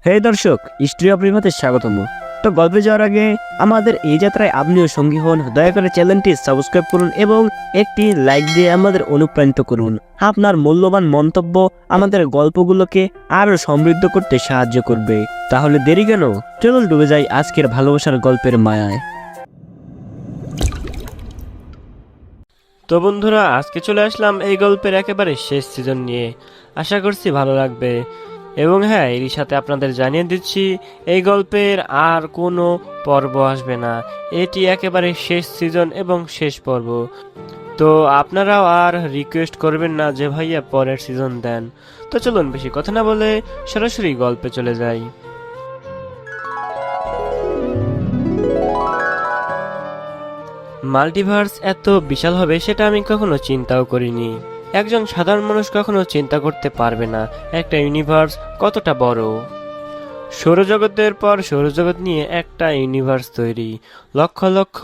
হে দর্শক, history of রিভাতে স্বাগতম। তো গল্পে যাওয়ার আগে আমাদের এই যাত্রায় আপনিও সঙ্গী হন। দয়া করে চ্যানেলটি সাবস্ক্রাইব করুন এবং একটি লাইক দিয়ে আমাদের অনুপ্রাণিত করুন। আপনার মূল্যবান মন্তব্য আমাদের গল্পগুলোকে আরো সমৃদ্ধ করতে সাহায্য করবে। তাহলে দেরি কেন, চলুন ডুবে যাই আজকের ভালোবাসার গল্পের মায়ায়। তো বন্ধুরা, আজকে চলে আসলাম এই গল্পের একেবারে শেষ সিজন নিয়ে। আশা করছি ভালো লাগবে। এবং হ্যাঁ, এরই সাথে আপনাদের জানিয়ে দিচ্ছি এই গল্পের আর কোনো পর্ব আসবে না। এটি একেবারে শেষ সিজন এবং শেষ পর্ব। তো আপনারাও আর রিকোয়েস্ট করবেন না যে ভাইয়া পরের সিজন দেন। তো চলুন বেশি কথা না বলে সরাসরি গল্পে চলে যাই। মাল্টিভার্স এত বিশাল হবে সেটা আমি কখনো চিন্তাও করিনি। একজন সাধারণ মানুষ কখনো চিন্তা করতে পারবে না একটা ইউনিভার্স কতটা বড়। সৌরজগতের পর সৌরজগৎ নিয়ে একটা ইউনিভার্স তৈরি, লক্ষ লক্ষ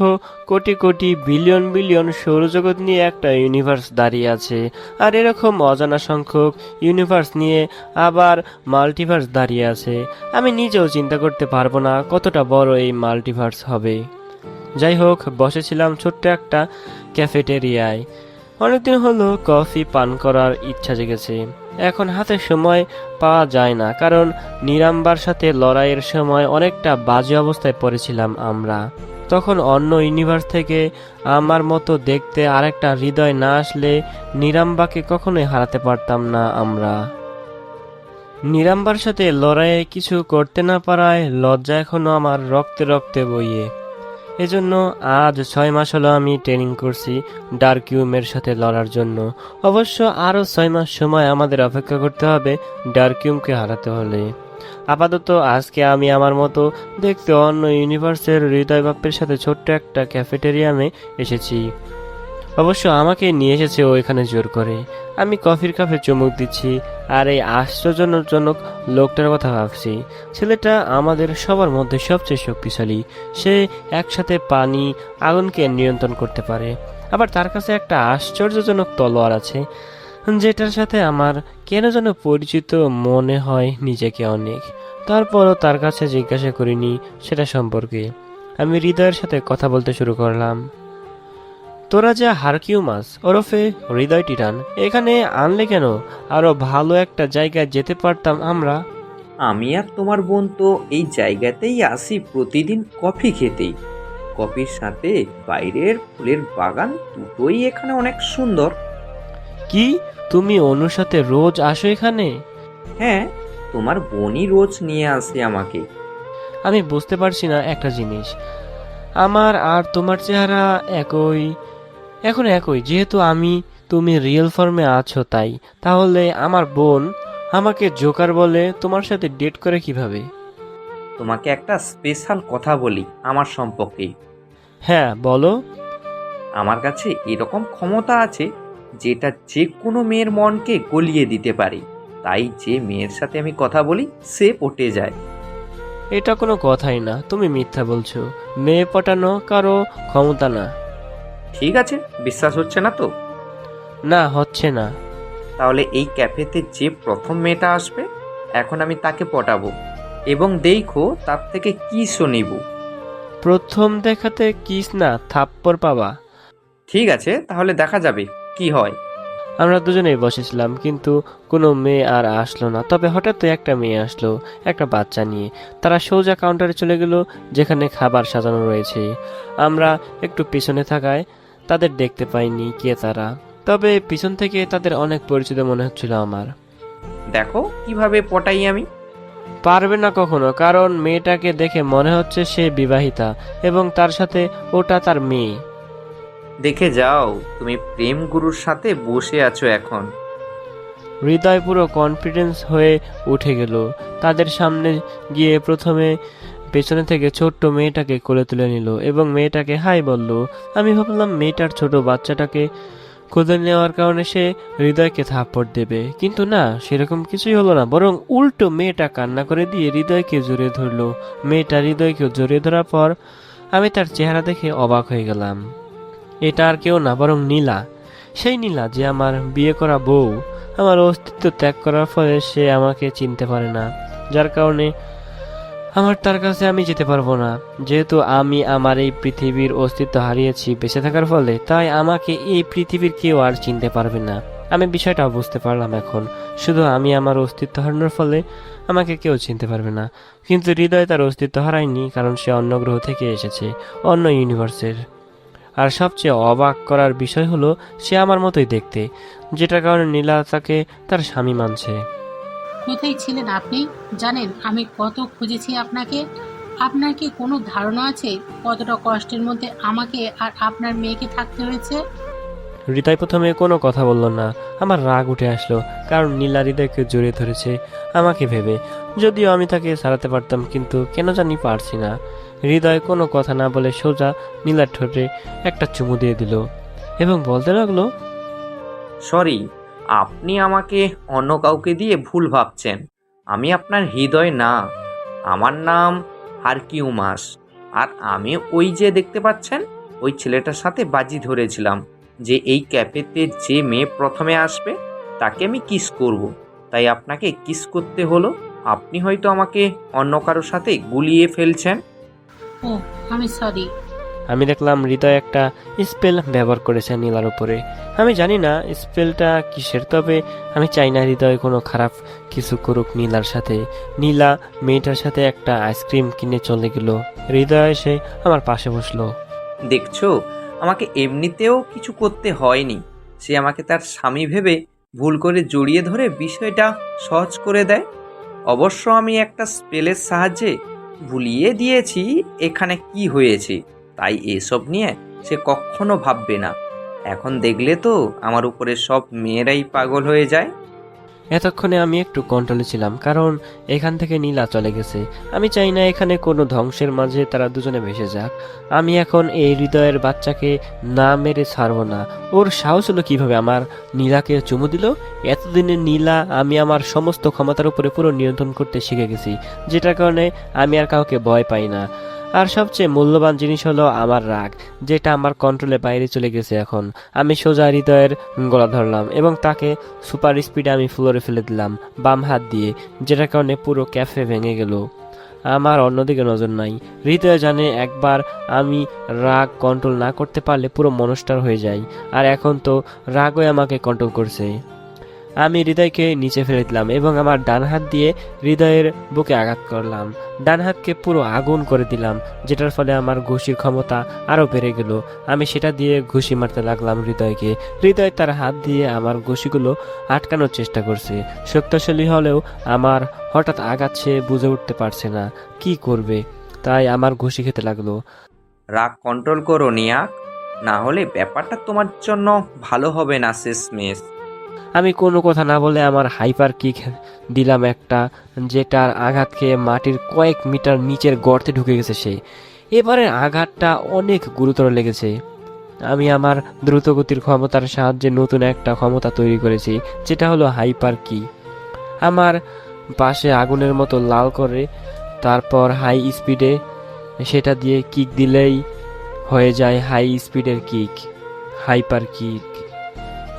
কোটি কোটি বিলিয়ন বিলিয়ন সৌরজগৎ নিয়ে একটা ইউনিভার্স দাঁড়িয়ে আছে। আর এরকম অজানা সংখ্যক ইউনিভার্স নিয়ে আবার মাল্টিভার্স দাঁড়িয়ে আছে। আমি নিজেও চিন্তা করতে পারবো না কতটা বড় এই মাল্টিভার্স হবে। যাই হোক, বসেছিলাম ছোট্ট একটা ক্যাফেটেরিয়ায়। অনেকদিন হলো কফি পান করার ইচ্ছা জেগেছে। এখন হাতে সময় পাওয়া যায় না, কারণ নিরাম্বার সাথে লড়াইয়ের সময় অনেকটা বাজে অবস্থায় পড়েছিলাম আমরা। তখন অন্য ইউনিভার্স থেকে আমার মতো দেখতে আরেকটা হৃদয় না আসলে নিরাম্বাকে কখনোই হারাতে পারতাম না আমরা। নিরাম্বার সাথে লড়াইয়ে কিছু করতে না পারায় লজ্জা এখনো আমার রক্তে রক্তে বইয়ে। এজন্য আজ 6 মাস হলো আমি ট্রেনিং করছি ডার্কিউমের সাথে লড়ার জন্য। অবশ্য আরও 6 মাস সময় আমাদের অপেক্ষা করতে হবে ডার্কিউমকে হারাতে হলে। আপাতত আজকে আমি আমার মতো দেখতে অন্য ইউনিভার্সের হৃদয় বাপ্পের সাথে ছোট্ট একটা ক্যাফেটেরিয়ামে এসেছি। অবশ্য আমাকে নিয়ে এসেছে ও এখানে জোর করে। আমি কফির কাপে চুমুক দিচ্ছি আর এই আশ্চর্যজনক লোকটার কথা ভাবছি। ছেলেটা আমাদের সবার মধ্যে সবচেয়ে শক্তিশালী। সে একসাথে পানি আগুনকে নিয়ন্ত্রণ করতে পারে। আবার তার কাছে একটা আশ্চর্যজনক তলোয়ার আছে, যেটার সাথে আমার কেন যেন পরিচিত মনে হয় নিজেকে অনেক। তারপরও তার কাছে জিজ্ঞাসা করিনি সেটা সম্পর্কে। আমি হৃদয়ের সাথে কথা বলতে শুরু করলাম। তোরা যা হারকিউমাস ওরফে হৃদয় টিটান এখানে আনলে কেন? আরো ভালো একটা জায়গায় যেতে পারতাম আমরা। আমি আর তোমার বোন তো এই জায়গাতেই আসি প্রতিদিন কফি খেতেই। কফির সাথে বাইরের ফুলের বাগান দুটোই এখানে অনেক সুন্দর। কি, তুমি অনুর সাথে রোজ আসো এখানে? হ্যাঁ, তোমার বোনই রোজ নিয়ে আসে আমাকে। আমি বুঝতে পারছি না একটা জিনিস, আমার আর তোমার চেহারা একই, এখন একই, যেহেতু তুমি রিয়েল ফর্মে আছো তাই। তাহলে আমার বোন আমাকে জোকার বলে তোমার সাথে ডেট করে কিভাবে? তোমাকে একটা স্পেশাল কথা বলি আমার সম্পর্কে। হ্যাঁ বলো। আমার কাছে এরকম ক্ষমতা আছে যেটা যে কোনো মেয়ের মনকে গলিয়ে দিতে পারে। তাই যে মেয়ের সাথে আমি কথা বলি সে পটে যায়। এটা কোনো কথাই না, তুমি মিথ্যা বলছো। মেয়ে পটানো কারো ক্ষমতা না। ঠিক আছে, বিশ্বাস হচ্ছে না তো? না, হচ্ছে না। তাহলে এই ক্যাফেতে যে প্রথম মেয়েটা আসবে এখন আমি তাকে পটাবো এবং দেখো তার থেকে কি শুনিব। প্রথম দেখাতে কিস না, থাপ্পড় পাবা। ঠিক আছে, তাহলে দেখা যাবে কি হয়। আমরা দুজনেই বসেছিলাম, কিন্তু কোনো মেয়ে আর আসলো না। তবে হঠাৎ একটা মেয়ে আসলো, একটা বাচ্চা নিয়ে। তারা সোজা কাউন্টারে চলে গেল যেখানে খাবার সাজানো রয়েছে। আমরা একটু পিছনে থাকায় তাদের দেখতে পাইনি কে তারা, তবে পিছন থেকে তাদের অনেক পরিচিত মনে হচ্ছিল আমার। দেখো কিভাবে পটাই আমি। পারবে না কখনো, কারণ মেয়েটাকে দেখে মনে হচ্ছে সে বিবাহিতা এবং তার সাথে ওটা তার মেয়ে। দেখে যাও, তুমি প্রেম গুরুর সাথে বসে আছো এখন। হৃদয় পুরো কনফিডেন্স হয়ে উঠে গেল। তাদের সামনে গিয়ে প্রথমে পেছনে থেকে ছোট্ট মেয়েটাকে কোলে তুলে নিল এবং মেয়েটাকে হাই বলল। আমি ভাবলাম মেয়েটার ছোট বাচ্চাটাকে কোলে নেওয়ার কারণে সে হৃদয়কে থাপ্পড় দেবে, কিন্তু না, সেরকম কিছুই হলো না। বরং উল্টো মেয়েটা কান্না করে দিয়ে হৃদয়কে জড়িয়ে ধরলো। মেয়েটা হৃদয়কে জড়িয়ে ধরার পর আমি তার চেহারা দেখে অবাক হয়ে গেলাম। এটা আর কেউ না, বরং নীলা। সেই নীলা যে আমার বিয়ে করা বউ। আমার অস্তিত্ব ত্যাগ করার ফলে সে আমাকে চিনতে পারে না, যার কারণে তার কাছে আমি যেতে পারবো না। যেহেতু আমি আমার এই পৃথিবীর অস্তিত্ব হারিয়েছি বেঁচে থাকার ফলে, তাই আমাকে এই পৃথিবীর কেউ আর চিনতে পারবে না। আমি বিষয়টা বুঝতে পারলাম এখন। শুধু আমি আমার অস্তিত্ব হারানোর ফলে আমাকে কেউ চিনতে পারবে না, কিন্তু হৃদয় তার অস্তিত্ব হারায়নি, কারণ সে অন্য গ্রহ থেকে এসেছে, অন্য ইউনিভার্সের। আর সবচেয়ে অবাক করার বিষয় হলো সে আমার মতোই দেখতে, যেটার কারণে নীলা তাকে তার স্বামী মানছে। কোথায় ছিলেন আপনি? জানেন আমি কত খুঁজেছি আপনাকে। আপনার কি কোনো ধারণা আছে কতটা কষ্টের মধ্যে আমাকে আর আপনার মেয়েকে থাকতে হয়েছে? হৃদয় প্রথমে কোনো কথা বলল না। আমার রাগ উঠে আসলো, কারণ নীলা হৃদয়কে জড়িয়ে ধরেছে আমাকে ভেবে। যদিও আমি তাকে ছাড়াতে পারতাম, কিন্তু কেন জানি পারছি না। হৃদয় কোনো কথা না বলে সোজা নীলার ঠোঁটে একটা চুমু দিয়ে দিল এবং বলতে লাগলো, সরি, আপনি আমাকে অন্য কাউকে দিয়ে ভুল ভাবছেন। আমি আপনার হৃদয় না, আমার নাম হারকিউমাস। আর আমি ওই যে দেখতে পাচ্ছেন ওই ছেলেটার সাথে বাজি ধরেছিলাম যে এই ক্যাফেতে যে মেয়ে প্রথমে আসবে তাকে আমি কিস করব। তাই আপনাকে কিস করতে হলো। আপনি হয়তো আমাকে অন্য কারোর সাথে গুলিয়ে ফেলছেন। ও, আমি সরি। আমি দেখলাম হৃদয় একটা স্পেল ব্যবহার করেছে নীলার উপরে। আমি জানি না স্পেলটা কিসের, তবে আমি চাই না হৃদয় কোনো খারাপ কিছু করুক নীলার সাথে। নীলা মেয়েটার সাথে একটা আইসক্রিম কিনে চলে গেল। হৃদয় এসে আমার পাশে বসলো। দেখছো, আমাকে এমনিতেও কিছু করতে হয়নি। সে আমাকে তার স্বামী ভেবে ভুল করে জড়িয়ে ধরে বিষয়টা সহজ করে দেয়। অবশ্য আমি একটা স্পেলের সাহায্যে ভুলিয়ে দিয়েছি এখানে কি হয়েছে, তাই এসব নিয়ে সে কখনো ভাববে না। এখন দেখলে তো আমার উপরে সব মেয়েরাই পাগল হয়ে যায়। এতক্ষণে আমি একটু কন্ট্রোলে ছিলাম, কারণ এখান থেকে নীলা চলে গেছে। আমি চাই না এখানে কোনো ধ্বংসের মাঝে তারা দুজনে ভেসে যাক। আমি এখন এই হৃদয়ের বাচ্চাকে না মেরে ছাড়বো না। ওর সাহস হলো কিভাবে আমার নীলাকে চুমু দিল। এতদিনে নীলা আমি আমার সমস্ত ক্ষমতার উপরে পুরো নিয়ন্ত্রণ করতে শিখে গেছি, যেটার কারণে আমি আর কাউকে ভয় পাই না। আর সবচেয়ে মূল্যবান জিনিস হলো আমার রাগ, যেটা আমার কন্ট্রোলের বাইরে চলে গেছে এখন। আমি সোজা হৃদয়ের গলা ধরলাম এবং তাকে সুপার স্পিডে আমি ফ্লোরে ফেলে দিলাম বাম হাত দিয়ে, যেটার কারণে পুরো ক্যাফে ভেঙে গেল। আমার অন্যদিকে নজর নাই। হৃদয় জানে একবার আমি রাগ কন্ট্রোল না করতে পারলে পুরো মনস্টার হয়ে যায়, আর এখন তো রাগই আমাকে কন্ট্রোল করছে। আমি হৃদয়কে নিচে ফেলে দিলাম এবং আমার ডান হাত দিয়ে হৃদয়ের বুকে আঘাত করলাম। ডান হাতকে পুরো আগুন করে দিলাম, যেটার ফলে আমার ঘুষির ক্ষমতা আরও বেড়ে গেল। আমি সেটা দিয়ে ঘুষি মারতে লাগলাম হৃদয়কে। হৃদয় তার হাত দিয়ে আমার ঘুষিগুলো আটকানোর চেষ্টা করছে। শক্তিশালী হলেও আমার হঠাৎ আঘাত সে বুঝে উঠতে পারছে না কি করবে, তাই আমার ঘুষি খেতে লাগলো। রাগ কন্ট্রোল করো নিয়াক, না হলে ব্যাপারটা তোমার জন্য ভালো হবে না শেষমেশ। আমি কোনো কথা না বলে আমার হাইপার কিক দিলাম একটা, যেটার আঘাত খেয়ে মাটির কয়েক মিটার নিচের গর্তে ঢুকে গেছে সে। এবারের আঘাতটা অনেক গুরুতর লেগেছে। আমি আমার দ্রুতগতির ক্ষমতার সাহায্যে নতুন একটা ক্ষমতা তৈরি করেছি, যেটা হলো হাইপার কি। আমার পাশে আগুনের মতো লাল করে, তারপর হাই স্পিডে সেটা দিয়ে কিক দিলেই হয়ে যায় হাই স্পিডের কিক, হাইপার কিক।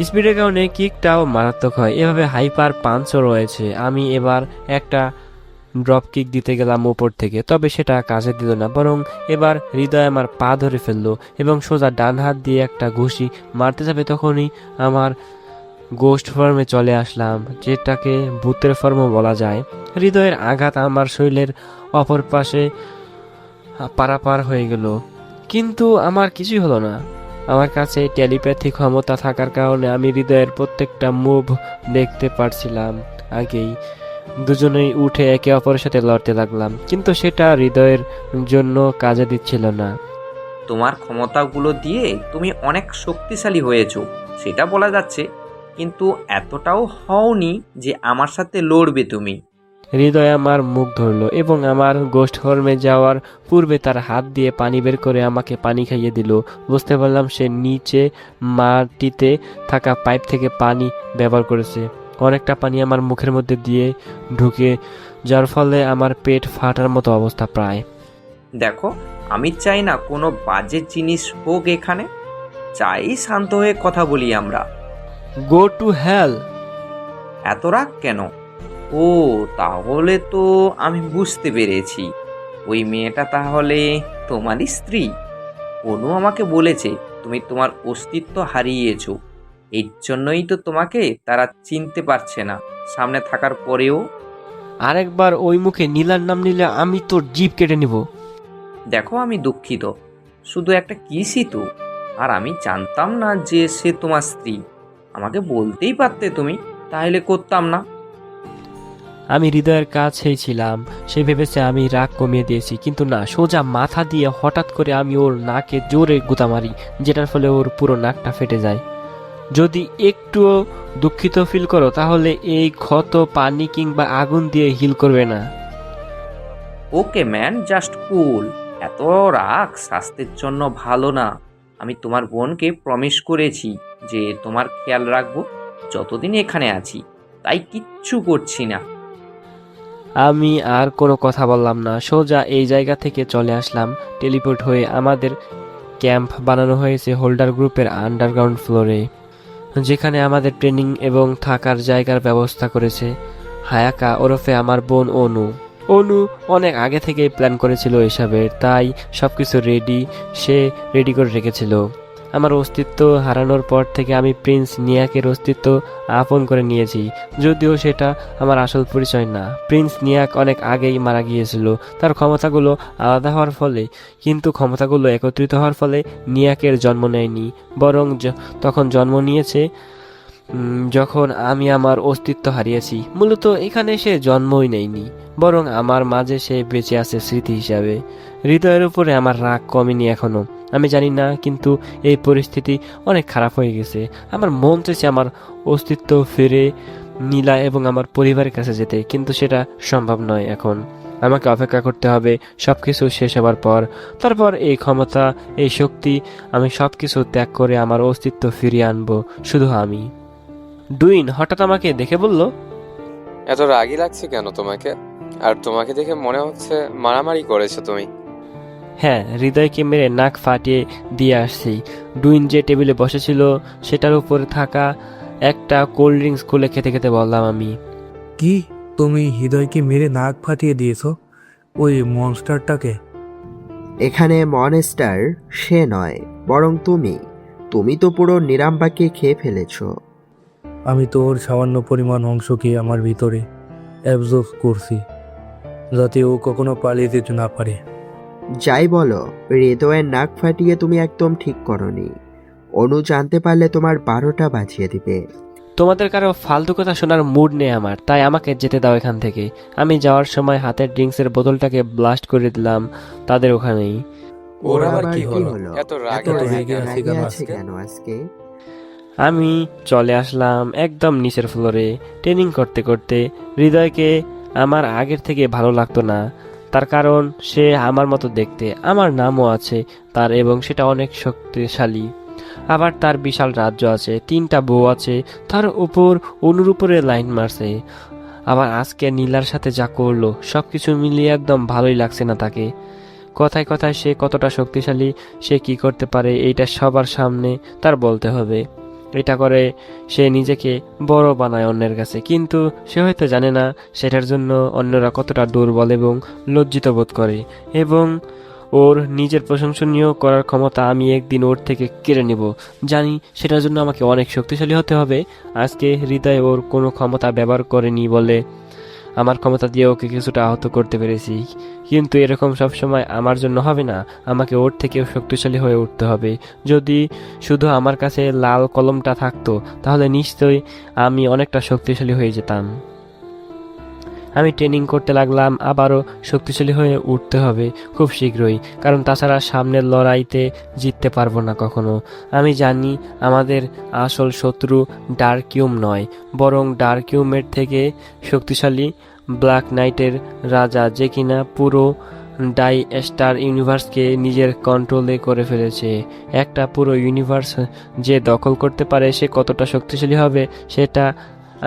স্পিডের কারণে কিকটাও মারাত্মক হয়। এভাবে হাইপার পাঞ্চও রয়েছে। আমি এবার একটা ড্রপ কিক দিতে গেলাম উপর থেকে, তবে সেটা কাজে দিল না, বরং এবার হৃদয় আমার পা ধরে ফেললো এবং সোজা ডান হাত দিয়ে একটা ঘুষি মারতে যাবে তখনই আমার গোস্ট ফর্মে চলে আসলাম, যেটাকে ভূতের ফর্মও বলা যায়। হৃদয়ের আঘাত আমার শরীরের অপর পাশে পারাপার হয়ে গেল, কিন্তু আমার কিছুই হলো না। আমার কাছে টেলিপ্যাথি ক্ষমতা থাকার কারণে আমি হৃদয়ের প্রত্যেকটা মুভ দেখতে পারছিলাম আগেই। দুজনেই উঠে একে অপরের সাথে লড়তে লাগলাম, কিন্তু সেটা হৃদয়ের জন্য কাজে দিচ্ছিল না। তোমার ক্ষমতাগুলো দিয়ে তুমি অনেক শক্তিশালী হয়েছো, সেটা বলা যাচ্ছে, কিন্তু এতটাও হওনি যে আমার সাথে লড়বে তুমি। হৃদয় আমার মুখ ধরলো এবং আমার গোস্ট ফর্মে যাওয়ার পূর্বে তার হাত দিয়ে পানি বের করে আমাকে পানি খাইয়ে দিল। বুঝতে পারলাম সে নিচে মাটিতে থাকা পাইপ থেকে পানি ব্যবহার করেছে। অনেকটা পানি আমার মুখের মধ্যে দিয়ে ঢুকে, যার ফলে আমার পেট ফাটার মতো অবস্থা প্রায়। দেখো, আমি চাই না কোনো বাজে জিনিস হোক এখানে, চাই শান্ত হয়ে কথা বলি আমরা। Go to hell. এত রাগ কেন? ও, তাহলে তো আমি বুঝতে পেরেছি, ওই মেয়েটা তাহলে তোমারই স্ত্রী। অনু আমাকে বলেছে তুমি তোমার অস্তিত্ব হারিয়েছো, এর জন্যই তো তোমাকে তারা চিনতে পারছে না সামনে থাকার পরেও। আরেকবার ওই মুখে নীলার নাম নিলে আমি তোর জিভ কেটে নিব। দেখো, আমি দুঃখিত, শুধু একটা কিসই তো। আর আমি জানতাম না যে সে তোমার স্ত্রী। আমাকে বলতেই পারতে তুমি, তাহলে করতাম না। আমি হৃদয়ের কাছেই ছিলাম। সে ভেবেছে আমি রাগ কমিয়ে দিয়েছি, কিন্তু না, সোজা মাথা দিয়ে হঠাৎ করে আমি ওর নাকে জোরে গুঁতা মারি, যেটার ফলে ওর পুরো নাকটা ফেটে যায়। যদি একটুও দুঃখিত ফিল করো তাহলে এই ক্ষত পানি কিংবা আগুন দিয়ে হিল করবে না। ওকে ম্যান, জাস্ট কুল। এত রাগ স্বাস্থ্যের জন্য ভালো না। আমি তোমার বোনকে প্রমিস করেছি যে তোমার খেয়াল রাখবো যতদিন এখানে আছি, তাই কিচ্ছু করছি না। আমি আর কোনো কথা বললাম না, সোজা এই জায়গা থেকে চলে আসলাম। টেলিপোর্ট হয়ে আমাদের ক্যাম্প বানানো হয়েছে হোল্ডার গ্রুপের আন্ডারগ্রাউন্ড ফ্লোরে, যেখানে আমাদের ট্রেনিং এবং থাকার জায়গার ব্যবস্থা করেছে হায়াকা ওরফে আমার বোন অনু। অনু অনেক আগে থেকেই প্ল্যান করেছিল এসবের, তাই সবকিছু সে রেডি করে রেখেছিল। আমার অস্তিত্ব হারানোর পর থেকে আমি প্রিন্স নিয়াকের অস্তিত্ব আপন করে নিয়েছি, যদিও সেটা আমার আসল পরিচয় না। প্রিন্স নিয়াক অনেক আগেই মারা গিয়েছিল তার ক্ষমতাগুলো আলাদা হওয়ার ফলে, কিন্তু ক্ষমতাগুলো একত্রিত হওয়ার ফলে নিয়াকের জন্ম নেয়নি, বরং তখন জন্ম নিয়েছে যখন আমি আমার অস্তিত্ব হারিয়েছি। মূলত এখানে সে জন্মই নেয়নি, বরং আমার মাঝে সে বেঁচে আছে স্মৃতি হিসাবে। হৃদয়ের উপরে আমার রাগ কমেনি এখনো, আমি জানি না, কিন্তু এই পরিস্থিতি অনেক খারাপ হয়ে গেছে। আমার মন চাইছে আমার অস্তিত্ব ফিরে নীলা এবং আমার পরিবারের কাছে যেতে, কিন্তু সেটা সম্ভব নয় এখন। আমাকে অপেক্ষা করতে হবে সবকিছু শেষ হবার পর। তারপর এই ক্ষমতা, এই শক্তি, আমি সবকিছু ত্যাগ করে আমার অস্তিত্ব ফিরিয়ে আনবো, শুধু আমি। ডুইন হঠাৎ আমাকে দেখে বলল, এত রাগী লাগছে কেন তোমাকে? আর তোমাকে দেখে মনে হচ্ছে মারামারি করেছো তুমি। হ্যাঁ, হৃদয়কে মেরে নাক ফাটিয়ে দিয়ে আসছি। ডুইন যে টেবিলে বসেছিল সেটার উপরে থাকা একটা কোল্ড ড্রিঙ্কস খুলে খেতে খেতে বললাম আমি। কি, তুমি হৃদয়কে মেরে নাক ফাটিয়ে দিয়েছো ওই মনস্টারটাকে? এখানে মনস্টার সে নয়, বরং তুমি তো পুরো নিরাম্বাকে খেয়ে ফেলেছো। আমি তো ওর সামান্য পরিমাণ অংশকে আমার ভিতরে অ্যাবজর্ব করছি, যাতে ও কখনো পালিয়ে যেতে না পারে। যাই বলো, হৃদয়ের নাক ফাটিয়ে তুমি একদম ঠিক করনি। অনু জানতে পারলে তোমার 12টা বাজিয়ে দিবে। তোমাদের কারো ফালতু কথা শোনার মুড নেই আমার, তাই আমাকে যেতে দাও এখান থেকে। আমি যাওয়ার সময় হাতের ড্রিঙ্কসের বোতলটাকে ব্লাস্ট করে দিলাম তাদের ওখানেই। ওর আবার কি হলো? এত এত রেগে আছে কেন আজকে? আমি চলে আসলাম একদম নিচের ফ্লোরে। ট্রেনিং করতে করতে হৃদয়কে আমার আগের থেকে ভালো লাগতো না, তার কারণ সে আমার মতো দেখতে, আমার নামও আছে তার, এবং সেটা অনেক শক্তিশালী। আবার তার বিশাল রাজ্য আছে, 3টা বউ আছে, তার উপর অনুর উপরে লাইন মারছে। আবার আজকে নীলার সাথে যা করলো, সবকিছু মিলিয়ে একদম ভালোই লাগছে না তাকে। কথায় কথায় সে কতটা শক্তিশালী, সে কি করতে পারে, এইটা সবার সামনে তার বলতে হবে। এটা করে সে নিজেকে বড় বানায় অন্যের কাছে, কিন্তু সে হয়তো জানে না সেটার জন্য অন্যরা কতটা দুর্বল এবং লজ্জিত বোধ করে, এবং ওর নিজের প্রশংসনীয় করার ক্ষমতা আমি একদিন ওর থেকে কেড়ে নেব। জানি সেটার জন্য আমাকে অনেক শক্তিশালী হতে হবে। আজকে হৃদয় ওর কোনো ক্ষমতা ব্যবহার করেনি বলে আমার ক্ষমতা দিয়ে ওকে কিছুটা আহত করতে পেরেছি, কিন্তু এরকম সবসময় আমার জন্য হবে না, আমাকে ওর থেকেও শক্তিশালী হয়ে উঠতে হবে। যদি শুধু আমার কাছে লাল কলমটা থাকতো তাহলে নিশ্চয়ই আমি অনেকটা শক্তিশালী হয়ে যেতাম। আমি ট্রেনিং করতে লাগলাম, আবারও শক্তিশালী হয়ে উঠতে হবে খুব শীঘ্রই, কারণ তাছাড়া সামনের লড়াইতে জিততে পারবো না কখনো। আমি জানি আমাদের আসল শত্রু ডার্কিউম নয়, বরং ডার্কিউমের থেকে শক্তিশালী ব্ল্যাক নাইটের রাজা, যে কিনা পুরো ডাই স্টার ইউনিভার্সকে নিজের কন্ট্রোলে করে ফেলেছে। একটা পুরো ইউনিভার্স যে দখল করতে পারে সে কতটা শক্তিশালী হবে সেটা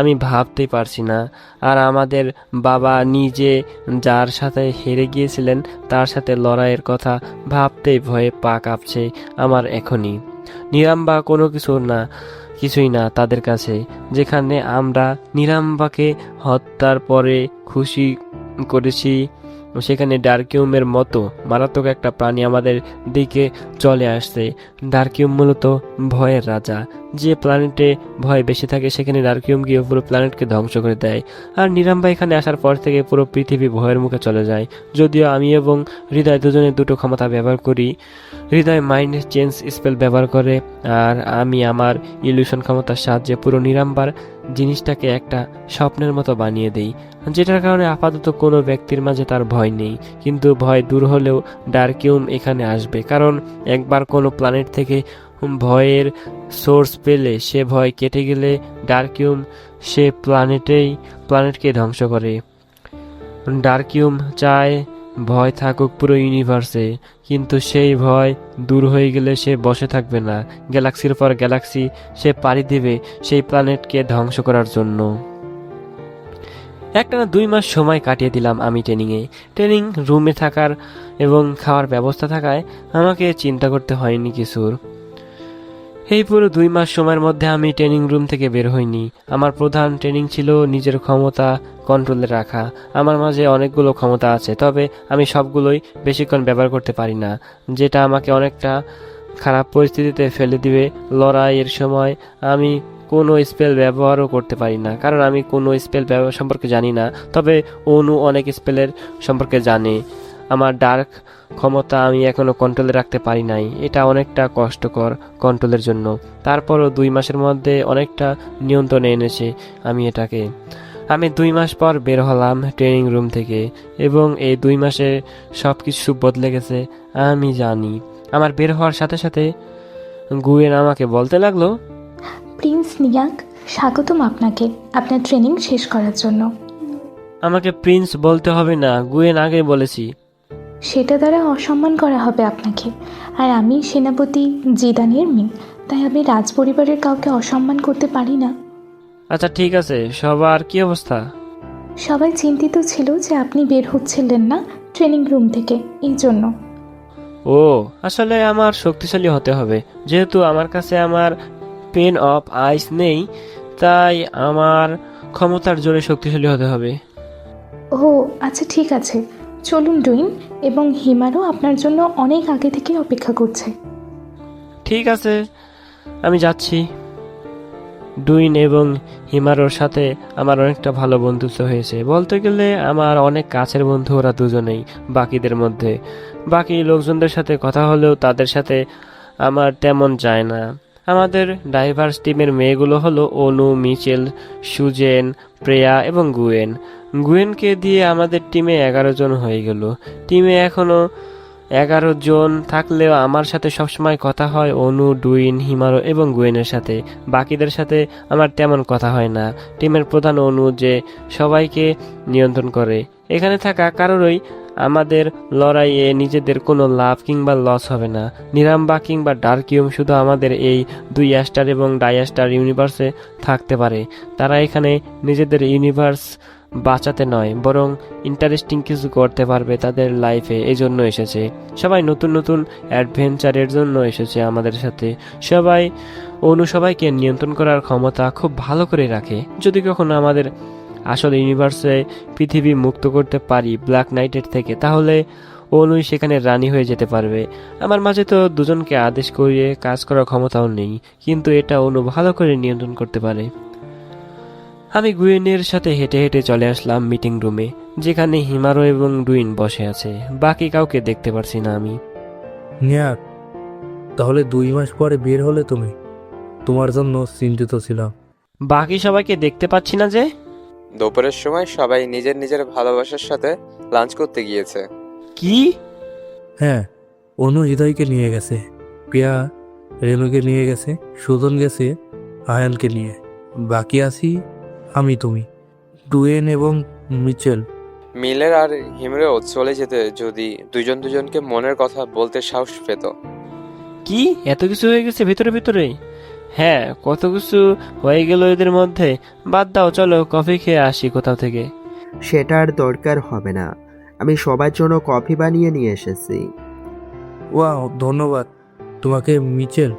আমি ভাবতেই পারছি না। আর আমাদের বাবা নিজে যার সাথে হেরে গিয়েছিলেন তার সাথে লড়াইয়ের কথা ভাবতেই ভয়ে পা কাঁপছে আমার এখনই। নিরাম্বা কোনো কিছু না, কিছুই না তাদের কাছে। যেখানে আমরা নিরাম্বাকে হত্যার পরে খুশি করেছি, সেখানে ডার্কিউমের মতো মারাত্মক একটা প্রাণী আমাদের দিকে চলে আসছে। ডার্কিউম মূলত ভয়ের রাজা। যে প্ল্যানেটে ভয় বেশি থাকে সেখানে ডার্কিউম গিয়ে পুরো প্ল্যানেটকে ধ্বংস করে দেয়। আর নিরাম্বা এখানে আসার পর থেকে পুরো পৃথিবী ভয়ের মুখে চলে যায়। যদিও আমি এবং হৃদয় দুজনে দুটো ক্ষমতা ব্যবহার করি। হৃদয় মাইন্ড চেঞ্জ স্পেল ব্যবহার করে, আর আমি আমার ইলিউশন ক্ষমতার সাহায্যে পুরো নিরাম্বার জিনিসটাকে একটা স্বপ্নের মতো বানিয়ে দেই, যেটার কারণে আপাতত কোনো ব্যক্তির মাঝে তার ভয় নেই। কিন্তু ভয় দূর হলেও ডার্কিউম এখানে আসবে, কারণ একবার কোনো প্ল্যানেট থেকে ভয়ের সোর্স পেলে সে ভয় কেটে গেলে ডার্কিউম সে প্ল্যানেটকে ধ্বংস করে। ডার্কিউম চায় ভয় থাকুক পুরো ইউনিভার্সে, কিন্তু সেই ভয় দূর হয়ে গেলে সে বসে থাকবে না। গ্যালাক্সির পর গ্যালাক্সি সে পাড়ি দেবে সেই প্ল্যানেটকে ধ্বংস করার জন্য। একটানা 2 মাস সময় কাটিয়ে দিলাম আমি ট্রেনিং রুমে থাকার এবং খাওয়ার ব্যবস্থা থাকায় আমাকে চিন্তা করতে হয়নি কিছুর। এই পুরো 2 মাস সময়ের মধ্যে আমি ট্রেনিং রুম থেকে বের হইনি। আমার প্রধান ট্রেনিং ছিল নিজের ক্ষমতা কন্ট্রোলে রাখা। আমার মাঝে অনেকগুলো ক্ষমতা আছে, তবে আমি সবগুলোই বেশিক্ষণ ব্যবহার করতে পারি না, যেটা আমাকে অনেকটা খারাপ পরিস্থিতিতে ফেলে দিবে। লড়াইয়ের সময় আমি কোনো স্পেল ব্যবহারও করতে পারি না, কারণ আমি কোনো স্পেল ব্যবহার সম্পর্কে জানি না। তবে অনু অনেক স্পেলের সম্পর্কে জানে। আমার ডার্ক ক্ষমতা আমি এখনো কন্ট্রোলে রাখতে পারি নাই, এটা অনেকটা কষ্টকর কন্ট্রোলের জন্য। তারপরও 2 মাসের মধ্যে অনেকটা নিয়ন্ত্রণে এনেছে আমি এটাকে। আমি 2 মাস পর বের হলাম ট্রেনিং রুম থেকে, এবং এই 2 মাসে সব কিছু বদলে গেছে আমি জানি। আমার বের হওয়ার সাথে সাথে গুয়েন আমাকে বলতে লাগলো, প্রিন্স নিয়াক, স্বাগতম আপনাকে আপনার ট্রেনিং শেষ করার জন্য। আমাকে প্রিন্স বলতে হবে না, গুয়েন আগে বলেছি। সেটা দ্বারা অসম্মান করা হবে আপনাকে। আর আমি সেনাপতি জিদানের মেয়ে, তাই আমি রাজপরিবারের কাউকে অসম্মান করতে পারি না। আচ্ছা ঠিক আছে, সবার কি অবস্থা? সবাই চিন্তিত ছিল যে আপনি বের হচ্ছিলেন না ট্রেনিং রুম থেকে, এই জন্য। ও, আসলে আমার শক্তিশালী হতে হবে। যেহেতু আমার কাছে আমার পেন অফ আইস নেই, তাই আমার ক্ষমতার জোরে শক্তিশালী হতে হবে। ও আচ্ছা ঠিক আছে, চলুন ডুইন, এবং হিমারও আপনার জন্য অনেক আগে থেকে অপেক্ষা করছে। ঠিক আছে, আমি যাচ্ছি। ডুইন এবং হিমারোর সাথে আমার অনেকটা ভালো বন্ধুত্ব হয়েছে। বলতে গেলে আমার অনেক কাছের বন্ধু ওরা দুজনেই বাকিদের মধ্যে। বাকি লোকজনদের সাথে কথা হলেও তাদের সাথে আমার তেমন যায় না। আমাদের ডাইভার্স টিমের মেয়েগুলো হলো অনু, মিচেল, সুজেন, প্রেয়া এবং গুয়েনকে দিয়ে আমাদের টিমে 11 জন হয়ে গেল। টিমে এখনো 11 জন থাকলেও আমার সাথে সবসময় কথা হয় অনু, ডুইন, হিমারো এবং গুয়েনের সাথে। বাকিদের সাথে আমার তেমন কথা হয় না। টিমের প্রধান অনু, যে সবাইকে নিয়ন্ত্রণ করে। এখানে থাকা কারোরই আমাদের লড়াইয়ে নিজেদের কোনো লাভ কিংবা লস হবে না। নিরাম্বা কিংবা ডার্কিউম শুধু আমাদের এই 2 স্টার এবং ডাইস্টার ইউনিভার্সে থাকতে পারে। তারা এখানে নিজেদের ইউনিভার্স বাঁচাতে নয়, বরং ইন্টারেস্টিং কিছু করতে পারবে তাদের লাইফে, এই জন্য এসেছে। সবাই নতুন নতুন অ্যাডভেঞ্চারের জন্য এসেছে আমাদের সাথে। সবাইকে নিয়ন্ত্রণ করার ক্ষমতা খুব ভালো করে রাখে। যদি কখনো আমাদের আসল ইউনিভার্সে পৃথিবী মুক্ত করতে পারি ব্ল্যাক নাইটের থেকে, তাহলে অনুই সেখানে রানী হয়ে যেতে পারবে। আমার মাঝে তো দুজনকে আদেশ করিয়ে কাজ করার ক্ষমতাও নেই, কিন্তু এটা অনু ভালো করে নিয়ন্ত্রণ করতে পারে। আমি গুয়েনের সাথে হেঁটে হেঁটে চলে আসলাম মিটিং রুমে, যেখানে হিমারো এবং ডুইন বসে আছে। বাকি কাউকে দেখতে পারছি না আমি। নিয়াক, তাহলে 2 মাস পরে বের হলে তুমি? তোমার জন্য চিন্তিত ছিলাম। বাকি সবাইকে দেখতে পাচ্ছি না যে। দুপুরের সময় সবাই নিজের নিজের ভালোবাসার সাথে লাঞ্চ করতে গিয়েছে। কি? হ্যাঁ, অনু হৃদয়কে নিয়ে গেছে, প্রিয়া রেনুকে নিয়ে গেছে, সুজন গেছে আয়ানকে নিয়ে। বাকি আছি আমি, তুমি, ডুয়েন এবং মিচেল। মিলের আর হিমরেও চলে যেতে যদি দুজন দুজনকে মনের কথা বলতে সাহস পেত। কি এত কিছু হয়ে গেছে ভিতরে ভিতরে? হ্যাঁ, কত কিছু হয়ে গেল এদের মধ্যে। বাদ দাও, চলো কফি খেয়ে আসি কোথাও থেকে। সেটা আর দরকার হবে না, আমি সবার জন্য কফি বানিয়ে নিয়ে এসেছি। ওয়াও, ধন্যবাদ তোমাকে মিচেল।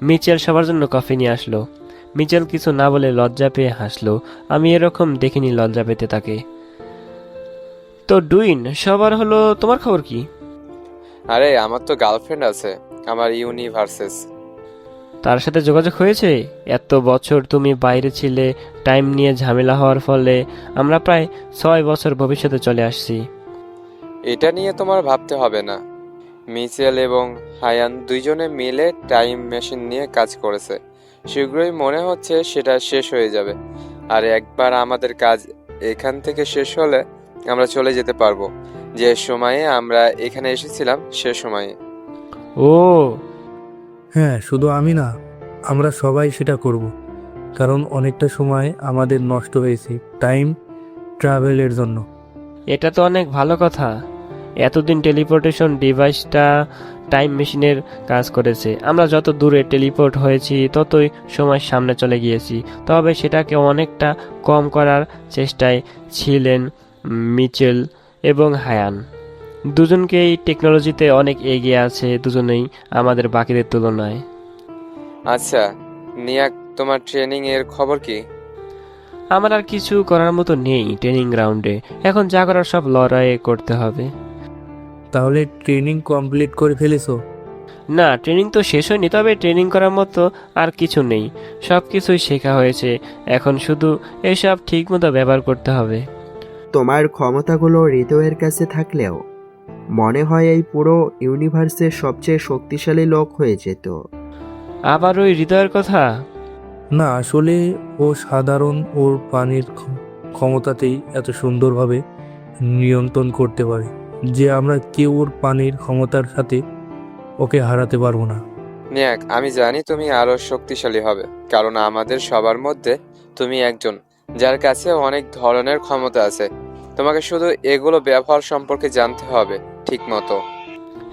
মিচেল সবার জন্য কফি নিয়ে আসলো। মিচেল কিছু না বলে লজ্জা পেয়ে হাসলো। আমি এরকম দেখিনি লজ্জা পেতে তাকে। তো ডুইন, সবার হলো, তোমার খবর কি? আরে আমার তো গার্লফ্রেন্ড আছে, আমার ইউনিভার্সেস। তার সাথে যোগাযোগ হয়েছে? এত বছর তুমি বাইরে ছিলে, টাইম নিয়ে ঝামেলা হওয়ার ফলে আমরা প্রায় 6 বছর ভবিষ্যতে চলে আসছি। এটা নিয়ে তোমার ভাবতে হবে না। মিচেল এবং হায়ান দুইজনে মিলে টাইম মেশিন নিয়ে কাজ করেছে। শীঘ্রই মনে হচ্ছে সেটা শেষ হয়ে যাবে। আর একবার আমাদের কাজ এখান থেকে শেষ হলে আমরা চলে যেতে পারবো যে সময়ে আমরা এখানে এসেছিলাম সে সময়ে। ও, হ্যাঁ, শুধু আমি না, আমরা সবাই সেটা করব। কারণ অনেকটা সময় আমাদের নষ্ট হয়েছে টাইম ট্রাভেলের জন্য। এটা তো অনেক ভালো কথা। এতদিন টেলিপোর্টেশন ডিভাইসটা টাইম মেশিনের কাজ করেছে। আমরা যত দূরে টেলিপোর্ট হয়েছি ততই সময় সামনে চলে গিয়েছি। তবে সেটাকে অনেকটা কম করার চেষ্টায় ছিলেন মিচেল এবং হায়ান। দুজনকেই টেকনোলজিতে অনেক এগিয়ে আছে, দুজনেই আমাদের বাকিদের তুলনায়। আচ্ছা নিয়াক, তোমার ট্রেনিং এর খবর কি? আমার আর কিছু করার মতো নেই ট্রেনিং গ্রাউন্ডে। এখন যা করার সব লড়াই করতে হবে। তাহলে ট্রেনিং কমপ্লিট করে ফেলেছো? না, ট্রেনিং তো শেষ হয়নি, তবে ট্রেনিং করার মতো আর কিছু নেই। সব কিছুই শেখা হয়েছে, এখন শুধু এসব ঠিক মতো ব্যবহার করতে হবে। তোমার ক্ষমতাগুলো হৃদয়ের কাছে থাকলেও মনে হয় এই পুরো ইউনিভার্সের সবচেয়ে শক্তিশালী লোক হয়ে যেত। আবার ওই হৃদয়ের কথা? না, আসলে ও সাধারণ, ওর পানির ক্ষমতাতেই এত সুন্দরভাবে নিয়ন্ত্রণ করতে পারে যে আমরা কেউ ওর পানির ক্ষমতার সাথে ওকে হারাতে পারবো না। নিয়াক, আমি জানি তুমি আরো শক্তিশালী হবে, কারণ আমাদের সবার মধ্যে তুমি একজন যার কাছে অনেক ধরনের ক্ষমতা আছে। তোমাকে শুধু এগুলো ব্যবহার সম্পর্কে জানতে হবে ঠিক মতো।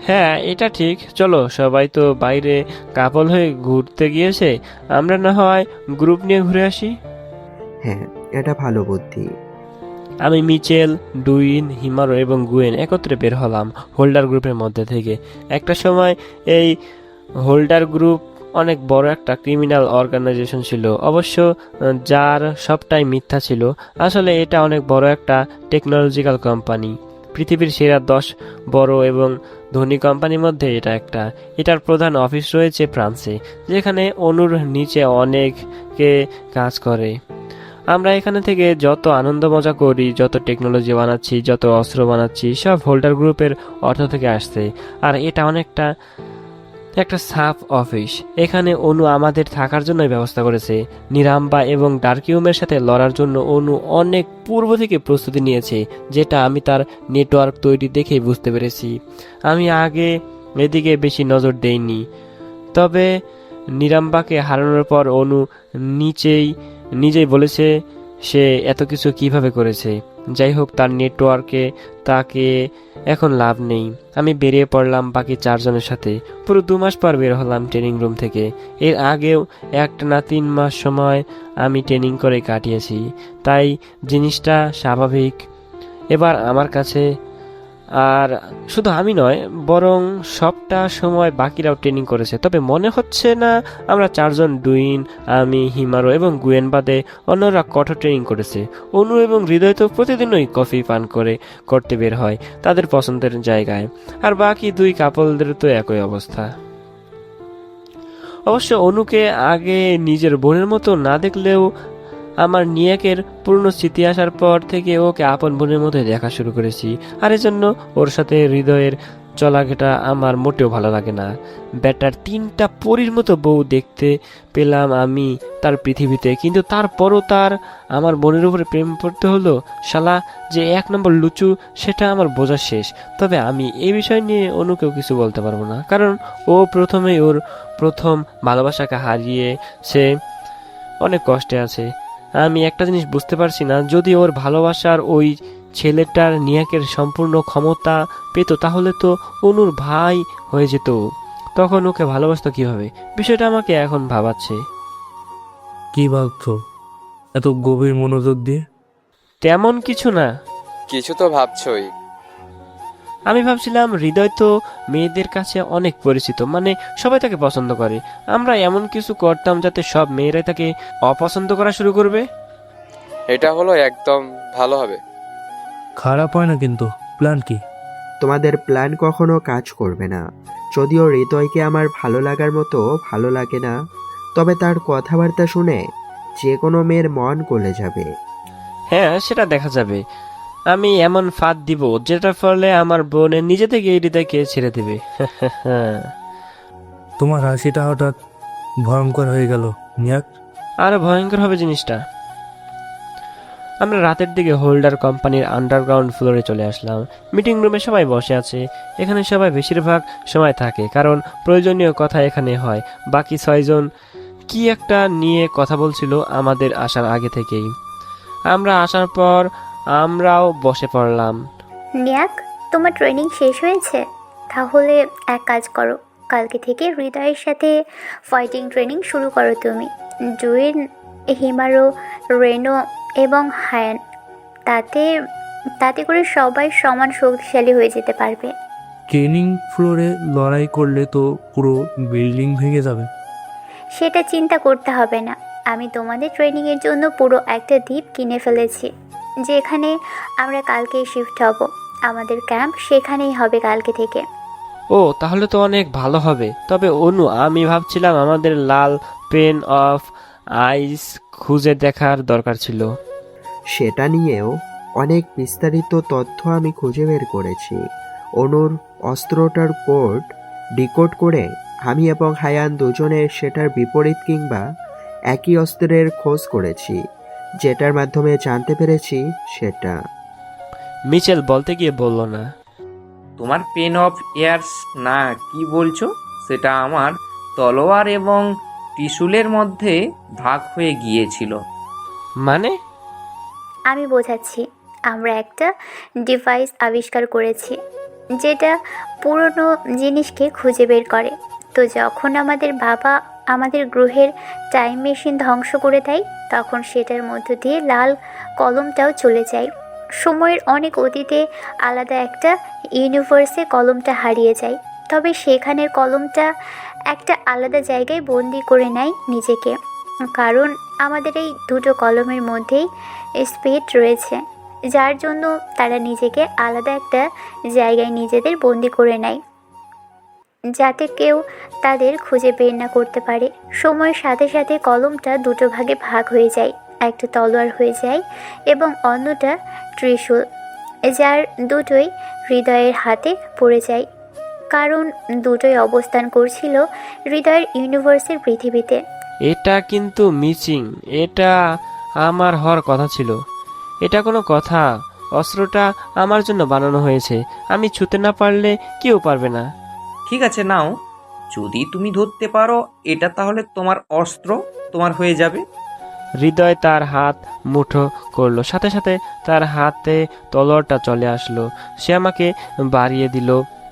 হ্যাঁ, এটা ঠিক। চলো, সবাই তো বাইরে কাপল হয়ে ঘুরতে গিয়েছে, আমরা না হয় গ্রুপ নিয়ে ঘুরে আসি। হ্যাঁ, এটা ভালো বুদ্ধি। আমি, মিচেল, ডুইন, হিমারো এবং গুয়েন একত্রে বের হলাম হোল্ডার গ্রুপের মধ্যে থেকে। একটা সময় এই হোল্ডার গ্রুপ অনেক বড় একটা ক্রিমিনাল অর্গানাইজেশন ছিল, অবশ্য যার সবটাই মিথ্যা ছিল। আসলে এটা অনেক বড় একটা টেকনোলজিক্যাল কোম্পানি। পৃথিবীর সেরা 10 বড় এবং ধনী কোম্পানির মধ্যে এটা একটা। এটার প্রধান অফিস রয়েছে ফ্রান্সে, যেখানে অনুর নিচে অনেকে কাজ করে। আমরা এখানে থেকে যত আনন্দ মজা করি, যত টেকনোলজি বানাচ্ছি, যত অস্ত্র বানাচ্ছি, সব হোল্ডার গ্রুপের অর্থ থেকে আসছে। আর এটা অনেকটা একটা সাব অফিস। এখানে অনু আমাদের থাকার জন্য ব্যবস্থা করেছে। নিরাম্বা এবং ডার্কিউমের সাথে লড়ার জন্য অনু অনেক পূর্ব থেকে প্রস্তুতি নিয়েছে, যেটা আমি তার নেটওয়ার্ক তৈরি দেখেই বুঝতে পেরেছি। আমি আগে এদিকে বেশি নজর দেইনি। তবে নিরাম্বাকে হারানোর পর অনু নিজেই বলেছে সে এত কিছু কিভাবে করেছে। যাই হোক, তার নেটওয়ার্কে তাকে এখন লাভ নেই। আমি বেরিয়ে পড়লাম বাকি 4 জনের সাথে। পুরো 2 মাস পর বের হলাম ট্রেনিং রুম থেকে। এর আগেও একটানা 3 মাস সময় আমি ট্রেনিং করে কাটিয়েছি, তাই জিনিসটা স্বাভাবিক এবার আমার কাছে। আর শুধু আমি নয়, বরং সবটা সময় বাকিরাও ট্রেনিং করেছে। তবে মনে হচ্ছে না আমরা 4 জন, ডুইন, আমি, হিমারো এবং গুয়েন বাদে অন্যরা কঠোর ট্রেনিং করেছে। অনু এবং হৃদয় তো প্রতিদিনই কফি পান করতে বের হয় তাদের পছন্দের জায়গায়। আর বাকি 2 কাপলদের তো একই অবস্থা। অবশ্য অনুকে আগে নিজের বোনের মতো না দেখলেও আমার নিয়াকের পুরনো স্মৃতি আসার পর থেকে ওকে আপন বোনের মতো দেখা শুরু করেছি। আর এজন্য ওর সাথে হৃদয়ের চলাঘেটা আমার মোটেও ভালো লাগে না। ব্যাটার 3টা পরীর মতো বউ দেখতে পেলাম আমি তার পৃথিবীতে, কিন্তু তারপরও তার আমার বোনের উপরে প্রেম পড়তে হলো। শালা যে 1 নম্বর লুচু, সেটা আমার বোঝা শেষ। তবে আমি এই বিষয় নিয়ে অনুকেও কিছু বলতে পারবো না, কারণ ও প্রথমেই ওর প্রথম ভালোবাসাকে হারিয়ে সে অনেক কষ্টে আছে। আমি একটা জিনিস বুঝতে পারছি না, যদি ওর ভালোবাসার ওই ছেলেটার নিয়াকের সম্পূর্ণ ক্ষমতা পেত, তাহলে তো অনুর ভাই হয়ে যেত। তখন ওকে ভালোবাসতো কিভাবে? বিষয়টা আমাকে এখন ভাবাচ্ছে। কি ভাবছো এত গভীর মনোযোগ দিয়ে? তেমন কিছু না। কিছু তো ভাবছই। আমি ভাবছিলাম হৃদয় তো মেয়েদের কাছে অনেক পরিচিত, মানে সবাই তাকে পছন্দ করে। আমরা এমন কিছু করতাম যাতে সব মেয়েরাই তাকে অপছন্দ করা শুরু করবে। এটা হলো একদম ভালো হবে। খারাপ হয় না কিন্তু। প্ল্যান কি? তোমাদের প্ল্যান কখনো কাজ করবে না। যদিও হৃদয়কে আমার ভালো লাগার মতো ভালো লাগে না, তবে তার কথাবার্তা শুনে যে কোনো মেয়ের মন গলে যাবে। হ্যাঁ, সেটা দেখা যাবে। আমি এমন ফাঁদ দিব যেটার ফলে আমার বোনে নিজে থেকে এই হৃদয়কে ছেড়ে দেবে। তোমার হাসিটা হঠাৎ ভয়ঙ্কর হয়ে গেল নিয়াক। আরো ভয়ঙ্কর হবে জিনিসটা। আমরা রাতের দিকে হোল্ডার কোম্পানির আন্ডারগ্রাউন্ড ফ্লোরে চলে আসলাম। মিটিং রুমে সবাই বসে আছে। এখানে সবাই বেশিরভাগ সময় থাকে, কারণ প্রয়োজনীয় কথা এখানে হয়। বাকি 6 জন কি একটা নিয়ে কথা বলছিল আমাদের আসার আগে থেকেই। আমরা আসার পর আমরাও বসে পড়লাম। নিয়াক, তোমার ট্রেনিং শেষ হয়েছে? তাহলে এক কাজ করো, কালকে থেকে হৃদয়ের সাথে ফাইটিং ট্রেনিং শুরু করো তুমি। জুইন, হিমারো, রেনো এবং হায়ান, তাতে তাতে করে সবাই সমান শক্তিশালী হয়ে যেতে পারবে। ট্রেনিং ফ্লোরে লড়াই করলে তো পুরো বিল্ডিং ভেঙে যাবে। সেটা চিন্তা করতে হবে না। আমি তোমাদের ট্রেনিংয়ের জন্য পুরো একটা দ্বীপ কিনে ফেলেছি, যেখানে আমরা কালকে শিফট হব। আমাদের ক্যাম্প সেখানেই হবে কালকে থেকে। ও, তাহলে তো অনেক ভালো হবে। তবে অনু, আমি ভাবছিলাম আমাদের লাল পেন অফ আইস খুঁজে দেখার দরকার ছিল। সেটা নিয়েও অনেক বিস্তারিত তথ্য আমি খুঁজে বের করেছি। অনুর অস্ত্রটার কোড ডিকোড করে আমি এবং হায়ান দুজনের সেটার বিপরীত কিংবা একই অস্ত্রের খোঁজ করেছি, যেটার মাধ্যমে জানতে পেরেছি সেটা। মিচেল বলতে গিয়ে বলল না। তোমার পেন অফ ইয়ার্স না কি বলছো, সেটা আমার তলোয়ার এবং ত্রিশূলের মধ্যে ভাগ হয়ে গিয়েছিল। মানে? আমি বোঝাচ্ছি। আমরা একটা ডিভাইস আবিষ্কার করেছি যেটা পুরনো জিনিসকে খুঁজে বের করে। তো যখন আমাদের বাবা আমাদের গ্রহের টাইম মেশিন ধ্বংস করে দেয়, তখন সেটার মধ্য দিয়ে লাল কলমটাও চলে যায়। সময়ের অনেক অতীতে আলাদা একটা ইউনিভার্সে কলমটা হারিয়ে যায়, তবে সেখানের কলমটা একটা আলাদা জায়গায় বন্দি করে নেয় নিজেকে। কারণ আমাদের এই দুটো কলমের মধ্যেই স্পেড রয়েছে, যার জন্য তারা নিজেকে আলাদা একটা জায়গায় নিজেদের বন্দি করে নেয়, যাতে কেউ তাদের খুঁজে বের না করতে পারে। সময়ের সাথে সাথে কলমটা দুটো ভাগে ভাগ হয়ে যায়, একটা তলোয়ার হয়ে যায় এবং অন্যটা ত্রিশূল, যার দুটোই হৃদয়ের হাতে পড়ে যায়। কারণ দুটোই অবস্থান করছিল হৃদয়ের ইউনিভার্সের পৃথিবীতে। এটা কিন্তু মিচিং, এটা আমার হওয়ার কথা ছিল। এটা কোনো কথা? অস্ত্রটা আমার জন্য বানানো হয়েছে, আমি ছুঁতে না পারলে কেউ পারবে না। ঠিক আছে, নাও। যদি তুমি ধরতে পারো এটা, তাহলে তোমার অস্ত্র তোমার হয়ে যাবে। হৃদয় তার হাত মুঠো করলো, সাথে সাথে তার হাতে তলোয়ারটা চলে আসলো। সে আমাকে বাড়িয়ে দিল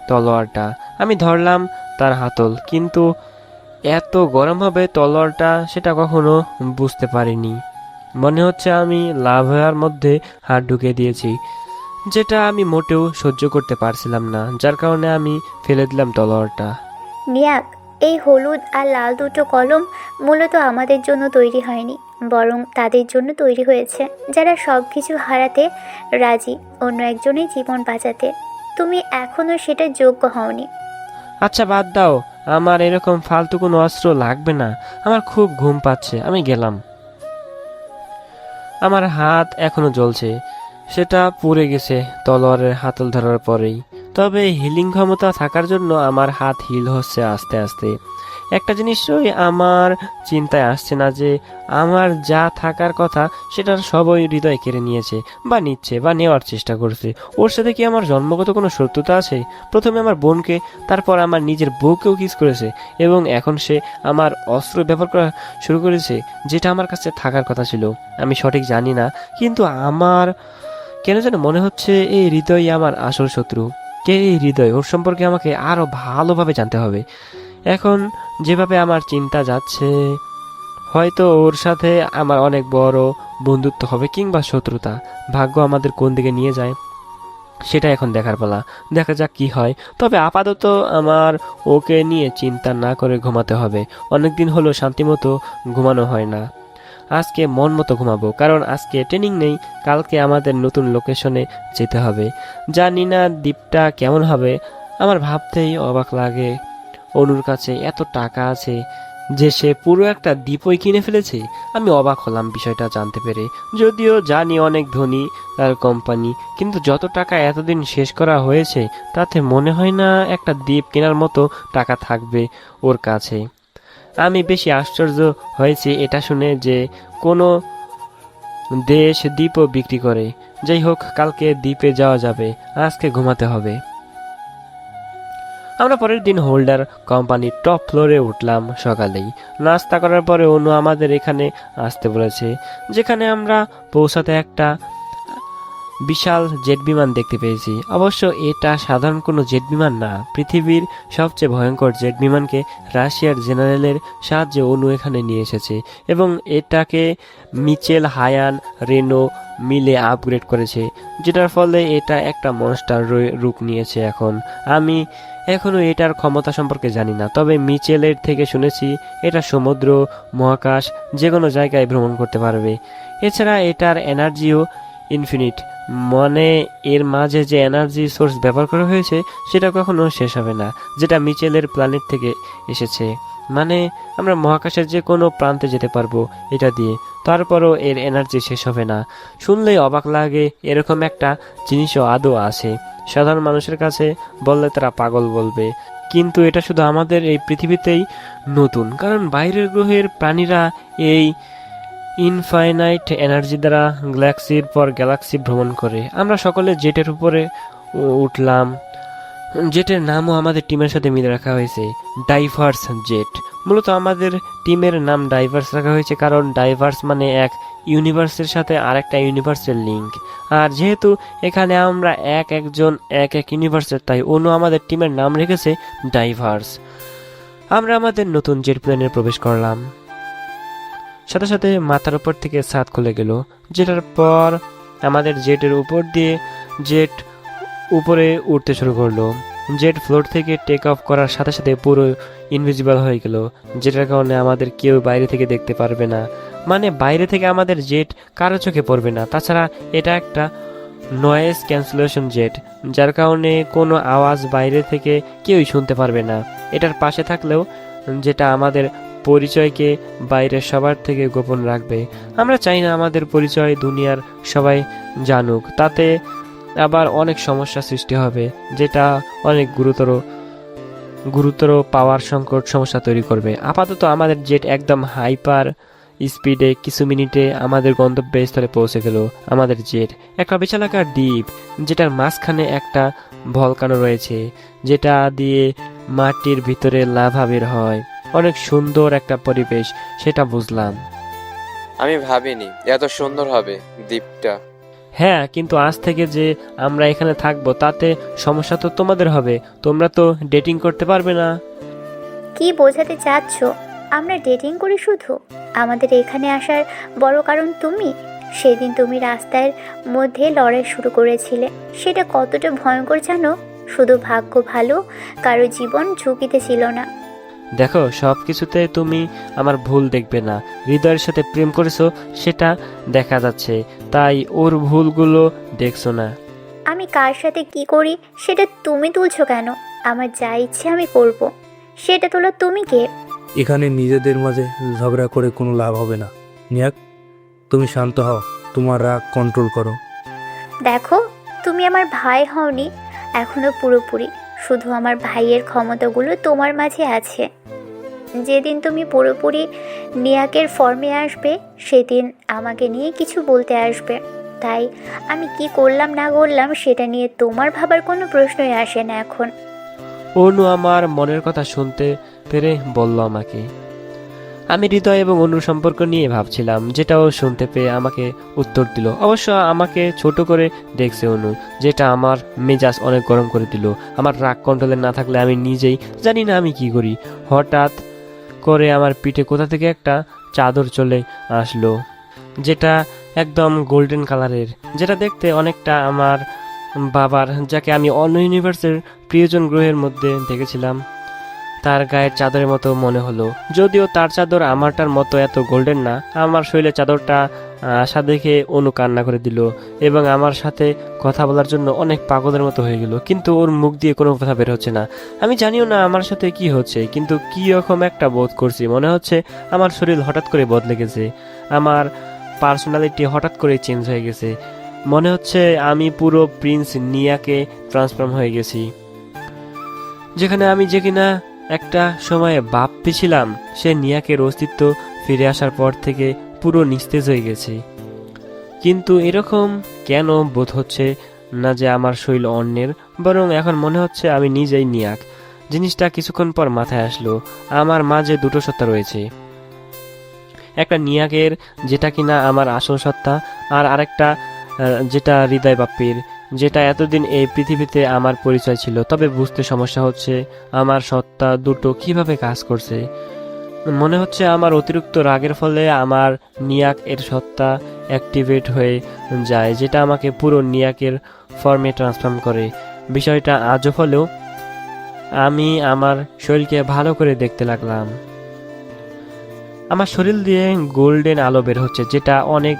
তলোয়ারটা। আমি ধরলাম তার হাতল, কিন্তু এত গরম হবে তলোয়ারটা, সেটা কখনো বুঝতে পারিনি। মনে হচ্ছে আমি লাভার মধ্যে হাত ঢুকে দিয়েছি, যেটা আমি মোটেও সহ্য করতে পারছিলাম না, যার কারণে আমি ফেলে দিলাম তলোয়ারটা। নিয়াক, এই হলুদ আর লাল দুটো কলম মূলত আমাদের জন্য তৈরি হয়নি, বরং তাদের জন্য তৈরি হয়েছে যারা সব কিছু হারাতে রাজি অন্য একজনের জীবন বাঁচাতে। তুমি এখনও সেটা যোগ্য হওনি। আচ্ছা, বাদ দাও, আমার এরকম ফালতু কোনো অস্ত্র লাগবে না। আমার খুব ঘুম পাচ্ছে, আমি গেলাম। আমার হাত এখনো জ্বলছে, সেটা পুড়ে গেছে তলোয়ারের হাতল ধরার পরেই। তবে হিলিং ক্ষমতা থাকার জন্য আমার হাত হিল হচ্ছে আস্তে আস্তে। একটা জিনিসই আমার চিন্তায় আসছে না, যে আমার যা থাকার কথা সেটার সবই হৃদয় কেড়ে নিয়েছে বা নিচ্ছে বা নেওয়ার চেষ্টা করছে। ওর সাথে কি আমার জন্মগত কোনো শত্রুতা আছে? প্রথমে আমার বোনকে, তারপর আমার নিজের বউকেও কিস করেছে, এবং এখন সে আমার অস্ত্র ব্যবহার করা শুরু করেছে, যেটা আমার কাছে থাকার কথা ছিল। আমি সঠিক জানি না, কিন্তু আমার কেন যেন মনে হচ্ছে এই হৃদয় আমার আসল শত্রু। কে এই হৃদয়? ওর সম্পর্কে আমাকে আরও ভালোভাবে জানতে হবে। এখন যেভাবে আমার চিন্তা যাচ্ছে, হয়তো ওর সাথে আমার অনেক বড় বন্ধুত্ব হবে কিংবা শত্রুতা। ভাগ্য আমাদের কোন দিকে নিয়ে যায়। সেটা এখন দেখার পালা। দেখা যাক কি হয়। তবে আপাতত আমার ওকে নিয়ে চিন্তা না করে ঘুমাতে হবে। অনেকদিন হলো শান্তিমতো ঘুমানো হয় না। আজকে মন মতো ঘুমাবো, কারণ আজকে ট্রেনিং নেই। কালকে আমাদের নতুন লোকেশনে যেতে হবে। জানি না দ্বীপটা কেমন হবে। আমার ভাবতেই অবাক লাগে, অনুর কাছে এত টাকা আছে যে সে পুরো একটা দ্বীপই কিনে ফেলেছে। আমি অবাক হলাম বিষয়টা জানতে পেরে। যদিও জানি অনেক ধনী তার কোম্পানি, কিন্তু যত টাকা এতদিন শেষ করা হয়েছে তাতে মনে হয় না একটা দ্বীপ কেনার মতো টাকা থাকবে ওর কাছে। আমি বেশি আশ্চর্য হয়েছি এটা শুনে যে কোনো দেশ দ্বীপও বিক্রি করে। যাই হোক, কালকে দ্বীপে যাওয়া যাবে, আজকে ঘুমাতে হবে। আমরা পরের দিন হোল্ডার কোম্পানির টপ ফ্লোরে উঠলাম সকালেই। নাস্তা করার পরে অনু আমাদের এখানে আসতে বলেছে, যেখানে আমরা পৌঁছাতে একটা বিশাল জেট বিমান দেখতে পেয়েছি। অবশ্য এটা সাধারণ কোনো জেট বিমান না, পৃথিবীর সবচেয়ে ভয়ঙ্কর জেট বিমানকে রাশিয়ার জেনারেলের সাহায্যে অনু এখানে নিয়ে এসেছে এবং এটাকে মিচেল, হায়ান, রেনো মিলে আপগ্রেড করেছে, যেটার ফলে এটা একটা মনস্টার রূপ নিয়েছে। আমি এখনও এটার ক্ষমতা সম্পর্কে জানি না, তবে মিচেলের থেকে শুনেছি এটা সমুদ্র, মহাকাশ যে কোনো জায়গায় ভ্রমণ করতে পারবে। এছাড়া এটার এনার্জিও ইনফিনিট, মানে এর মাঝে যে এনার্জি সোর্স ব্যবহার করা হয়েছে সেটা কখনো শেষ হবে না, যেটা মিচেলের প্ল্যানেট থেকে এসেছে। মানে আমরা মহাকাশের যে কোনো প্রান্তে যেতে পারবো এটা দিয়ে, তারপরও এর এনার্জি শেষ হবে না। শুনলেই অবাক লাগে, এরকম একটা জিনিসও আদৌ আছে। সাধারণ মানুষের কাছে বললে তারা পাগল বলবে, কিন্তু এটা শুধু আমাদের এই পৃথিবীতেই নতুন, কারণ বাইরের গ্রহের প্রাণীরা এই ইনফাইনাইট এনার্জি দ্বারা গ্যালাক্সির পর গ্যালাক্সি ভ্রমণ করে। আমরা সকলে জেটের উপরে উঠলাম। জেটের নামও আমাদের টিমের সাথে মিলে রাখা হয়েছে, ডাইভার্স জেট। মূলত আমাদের টিমের নাম ডাইভার্স রাখা হয়েছে কারণ ডাইভার্স মানে এক ইউনিভার্সের সাথে আরেকটা ইউনিভার্সের লিঙ্ক। আর যেহেতু এখানে আমরা একজন এক ইউনিভার্সের, তাই অনু আমাদের টিমের নাম রেখেছে ডাইভার্স। আমরা আমাদের নতুন জেট প্লেনে প্রবেশ করলাম। সাথে সাথে মাথার উপর থেকে ছাদ খুলে গেল, যেটার পর আমাদের জেটের উপর দিয়ে জেট উপরে উঠতে শুরু করলো। জেট ফ্লোর থেকে টেক অফ করার সাথে সাথে পুরো ইনভিজিবল হয়ে গেল, যেটার কারণে আমাদের কেউ বাইরে থেকে দেখতে পারবে না। মানে বাইরে থেকে আমাদের জেট কারো চোখে পড়বে না। তাছাড়া এটা একটা নয়েজ ক্যান্সেলেশন জেট, যার কারণে কোনো আওয়াজ বাইরে থেকে কেউই শুনতে পারবে না। এটার পাশে থাকলেও যেটা আমাদের পরিচয়কে বাইরের সবার থেকে গোপন রাখবে। আমরা চাই না আমাদের পরিচয় দুনিয়ার সবাই জানুক, তাতে আবার অনেক সমস্যা সৃষ্টি হবে, যেটা অনেক গুরুতর পাওয়ার সংকট সমস্যা তৈরি করবে। আপাতত আমাদের জেট একদম হাইপার স্পিডে কিছু মিনিটে আমাদের গন্তব্যস্থলে পৌঁছে গেল। আমাদের জেট একটা বিশালাকার দ্বীপ, যেটার মাঝখানে একটা ভলকানো রয়েছে, যেটা দিয়ে মাটির ভিতরে লাভা বের হয়। অনেক সুন্দর একটা পরিবেশ, সেটা বুঝলাম। আমি ভাবিনি এত সুন্দর হবে দ্বীপটা। হ্যাঁ, কিন্তু আজ থেকে যে আমরা এখানে থাকবো তাতে সমস্যা তো তোমাদের হবে। তোমরা তো ডেটিং করতে পারবে না। কি বোঝাতে চাচ্ছ? আমরা ডেটিং করি শুধু? আমাদের এখানে আসার বড় কারণ তুমি। সেদিন তুমি রাস্তার মধ্যে লড়াই শুরু করেছিলে, সেটা কতটা ভয়ঙ্কর জানো? শুধু ভাগ্য ভালো কারো জীবন ঝুঁকিতে ছিল না। দেখো, সব কিছুতে তুমি আমার ভুল দেখবে না। হৃদয়ের সাথে প্রেম করেছো সেটা দেখা যাচ্ছে, তাই ওর ভুলগুলো দেখছো না। আমি কার সাথে কি করি সেটা তুমি তুলছো কেন? আমার যা ইচ্ছে আমি করব, সেটা তোলো তুমি কে? এখানে নিজেদের মাঝে ঝগড়া করে কোনো লাভ হবে না। নিয়াক, তুমি শান্ত হও, তোমার রাগ কন্ট্রোল করো। দেখো, তুমি আমার ভাই হওনি এখনো পুরোপুরি। শুধু আমার ভাইয়ের ক্ষমতাগুলো তোমার মাঝে আছে। যেদিন তুমি পুরোপুরি নিয়াকের ফর্মে আসবে সেদিন আমাকে নিয়ে কিছু বলতে আসবে। তাই আমি কি করলাম না করলাম সেটা নিয়ে তোমার ভাবার কোনো প্রশ্নই আসে না এখন। অনু আমার মনের কথা শুনতে পেরে বলল আমাকে। আমি হৃদয় এবং অনুর সম্পর্ক নিয়ে ভাবছিলাম, যেটাও শুনতে পেয়ে আমাকে উত্তর দিল। অবশ্য আমাকে ছোট করে দেখছে অনু, যেটা আমার মেজাজ অনেক গরম করে দিল। আমার রাগ কন্ট্রোলে না থাকলে আমি নিজেই জানি না আমি কি করি। হঠাৎ করে আমার পিঠে কোথা থেকে একটা চাদর চলে আসলো, যেটা একদম গোল্ডেন কালারের, যেটা দেখতে অনেকটা আমার বাবার, যাকে আমি অন্য ইউনিভার্সের প্রিয়জন গ্রহের মধ্যে দেখেছিলাম, তার গায়ের চাদরের মতো মনে হলো। যদিও তার চাদর আমারটার মতো এত গোল্ডেন না। আমার শরীরের চাদরটা আশা দেখে অনু কান্না করে দিল এবং আমার সাথে কথা বলার জন্য অনেক পাগলের মতো হয়ে গেল, কিন্তু ওর মুখ দিয়ে কোনো কথা বের হচ্ছে না। আমি জানিও না আমার সাথে কি হচ্ছে, কিন্তু কি রকম একটা বোধ করছি। মনে হচ্ছে আমার শরীর হঠাৎ করে বদলে গেছে, আমার পার্সোনালিটি হঠাৎ করে চেঞ্জ হয়ে গেছে। মনে হচ্ছে আমি পুরো প্রিন্স নিয়াকে ট্রান্সফর্ম হয়ে গেছি। যেখানে আমি যে কিনা একটা সময়ে ভাবতেছিলাম সে নিয়াকের অস্তিত্ব ফিরে আসার পর থেকে পুরো নিস্তেজ হয়ে গেছে। কিন্তু এরকম কেন বোধ হচ্ছে না যে আমার শরীর অন্যের, বরং এখন মনে হচ্ছে আমি নিজেই নিয়াক। জিনিসটা কিছুক্ষণ পর মাথায় আসলো, আমার মাঝে দুটো সত্তা রয়েছে, একটা নিয়াকের যেটা কিনা আমার আসল সত্তা, আর আরেকটা যেটা হৃদয় বাপ্পির, যেটা এতদিন এই পৃথিবীতে আমার পরিচয় ছিল। তবে বুঝতে সমস্যা হচ্ছে আমার সত্তা দুটো কিভাবে কাজ করছে। মনে হচ্ছে আমার অতিরিক্ত রাগের ফলে আমার নিয়াক এর সত্তা অ্যাক্টিভেট হয়ে যায়, যেটা আমাকে পুরো নিয়াকের ফর্মে ট্রান্সফর্ম করে। বিষয়টা আজব হলেও আমি আমার শরীরকে ভালো করে দেখতে লাগলাম। আমার শরীর দিয়ে গোল্ডেন আলো বের হচ্ছে, যেটা অনেক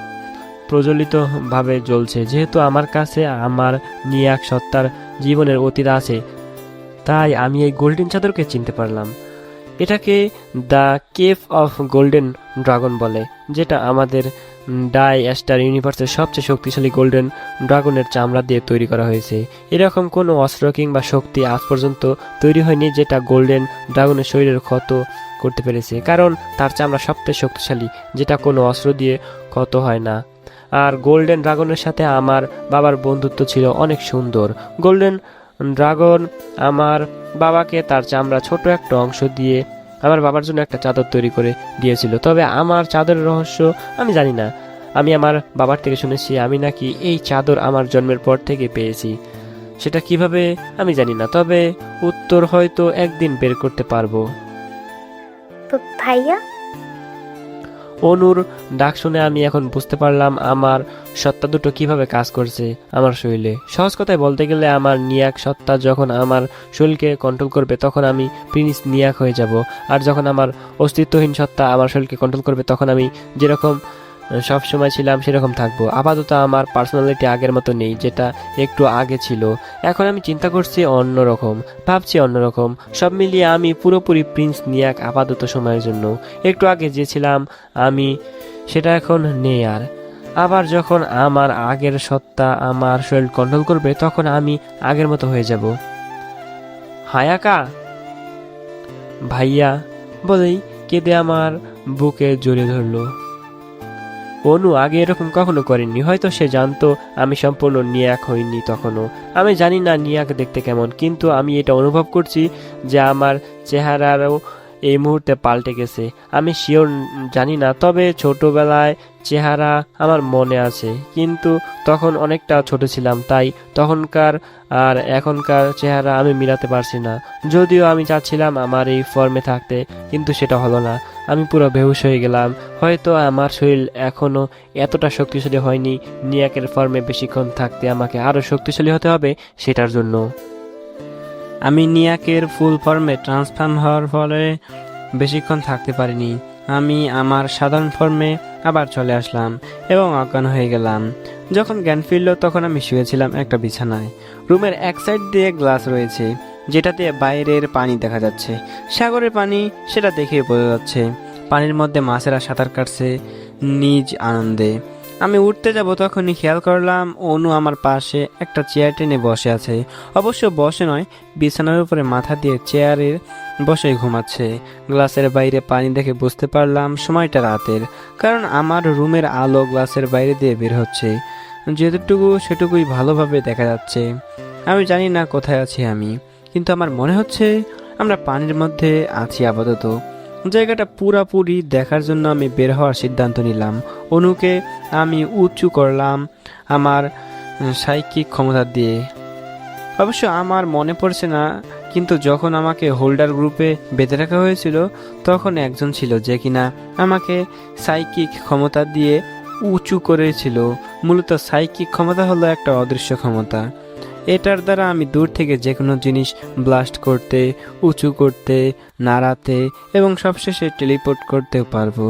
প্রজ্বলিতভাবে জ্বলছে। যেহেতু আমার কাছে আমার নিয়াক সত্তার জীবনের অতীত আছে, তাই আমি এই গোল্ডেন চাদরকে চিনতে পারলাম। এটাকে the cave of golden dragon বলে, যেটা আমাদের ডাই স্টার ইউনিভার্সের সবচেয়ে শক্তিশালী গোল্ডেন ড্রাগনের চামড়া দিয়ে তৈরি করা হয়েছে। এরকম কোনো অস্ত্র কিংবা শক্তি আজ পর্যন্ত তৈরি হয়নি যেটা গোল্ডেন ড্রাগনের শরীরের ক্ষত করতে পেরেছে, কারণ তার চামড়া সবচেয়ে শক্তিশালী, যেটা কোনো অস্ত্র দিয়ে ক্ষত হয় না। আর গোল্ডেন ড্রাগনের সাথে আমার বাবার বন্ধুত্ব ছিল অনেক সুন্দর। গোল্ডেন ড্রাগন আমার বাবাকে তার চামড়া ছোট একটা অংশ দিয়ে আমার বাবার জন্য একটা চাদর তৈরি করে দিয়েছিল। তবে আমার চাদরের রহস্য আমি জানি না। আমি আমার বাবার থেকে শুনেছি আমি নাকি এই চাদর আমার জন্মের পর থেকে পেয়েছি। সেটা কিভাবে আমি জানি না, তবে উত্তর হয়তো একদিন বের করতে পারবো। ভাইয়া, অনুর ডাক শুনে আমি এখন বুঝতে পারলাম আমার সত্তা দুটো কিভাবে কাজ করছে আমার শরীরে। সহজ কথায় বলতে গেলে আমার নিয়াক সত্তা যখন আমার শরীরকে কন্ট্রোল করবে তখন আমি প্রিন্স নিয়াক হয়ে যাব, আর যখন আমার অস্তিত্বহীন সত্তা আমার শরীরকে কন্ট্রোল করবে তখন আমি যেরকম সব সময় ছিলাম সেরকম থাকবো। আপাতত আমার পার্সোনালিটি আগের মতো নেই, যেটা একটু আগে ছিল। এখন আমি চিন্তা করছি অন্যরকম, ভাবছি অন্যরকম। সব মিলিয়ে আমি পুরোপুরি প্রিন্স নিয়াক আপাতত সময়ের জন্য। একটু আগে যে ছিলাম আমি, সেটা এখন নেই আর। আবার যখন আমার আগের সত্তা আমার শরীর কন্ট্রোল করবে তখন আমি আগের মতো হয়ে যাব। হায়াকা, ভাইয়া বলেই কেঁদে আমার বুকে জড়িয়ে ধরলো। অনু আগে এরকম কখনো করেনি, হয়তো সে জানতো আমি সম্পূর্ণ নিয়াক হইনি তখনও। আমি জানি না নিয়াক দেখতে কেমন, কিন্তু আমি এটা অনুভব করছি যে আমার চেহারারও এই মুহূর্তে পাল্টে গেছে। আমি শিওর জানি না, তবে ছোটবেলায় চেহারা আমার মনে আছে, কিন্তু তখন অনেকটা ছোট ছিলাম, তাই তখনকার আর এখনকার চেহারা আমি মিলাতে পারছি না। যদিও আমি চাচ্ছিলাম আমার এই ফর্মে থাকতে, কিন্তু সেটা হলো না। আমি পুরো বেহুশ হয়ে গেলাম। হয়তো আমার শরীর এখনো এতটা শক্তিশালী হয়নি নিয়াকের ফর্মে বেশিক্ষণ থাকতে। আমাকে আরো শক্তিশালী হতে হবে সেটার জন্য। আমি নিয়াকের ফুল ফর্মে ট্রান্সফর্ম হওয়ার ফলে বেশিক্ষণ থাকতে পারিনি। আমি আমার সাধারণ ফর্মে আবার চলে আসলাম এবং অজ্ঞান হয়ে গেলাম। যখন জ্ঞান ফিরল তখন আমি শুয়েছিলাম একটা বিছানায়। রুমের এক সাইড দিয়ে গ্লাস রয়েছে, যেটাতে বাইরের পানি দেখা যাচ্ছে, সাগরের পানি, সেটা দেখে বোঝা যাচ্ছে। পানির মধ্যে মাছেরা সাঁতার কাটছে নিজ আনন্দে। আমি উঠতে যাব তখনই খেয়াল করলাম অনু আমার পাশে একটা চেয়ার টেনে বসে আছে। অবশ্য বসে নয়, বিছানার উপরে মাথা দিয়ে চেয়ারের বসে ঘুমাচ্ছে। গ্লাসের বাইরে পানি দেখে বুঝতে পারলাম সময়টা রাতের, কারণ আমার রুমের আলো গ্লাসের বাইরে দিয়ে বের হচ্ছে। যেটুকু সেটুকুই ভালোভাবে দেখা যাচ্ছে। আমি জানি না কোথায় আছি আমি, কিন্তু আমার মনে হচ্ছে আমরা পানির মধ্যে আছি আপাতত। জায়গাটা পুরাপুরি দেখার জন্য আমি বের হওয়ার সিদ্ধান্ত নিলাম। অনুকে আমি উঁচু করলাম আমার সাইকিক ক্ষমতা দিয়ে। অবশ্য আমার মনে পড়ছে না, কিন্তু যখন আমাকে হোল্ডার গ্রুপে বেঁধে রাখা হয়েছিল তখন একজন ছিল যে কিনা আমাকে সাইকিক ক্ষমতা দিয়ে উঁচু করেছিল। মূলত সাইকিক ক্ষমতা হলো একটা অদৃশ্য ক্ষমতা। এটার দ্বারা আমি দূর থেকে যে কোনো জিনিস ব্লাস্ট করতে, উঁচু করতে, নাড়াতে এবং সবশেষে টেলিপোর্ট করতেও পারবো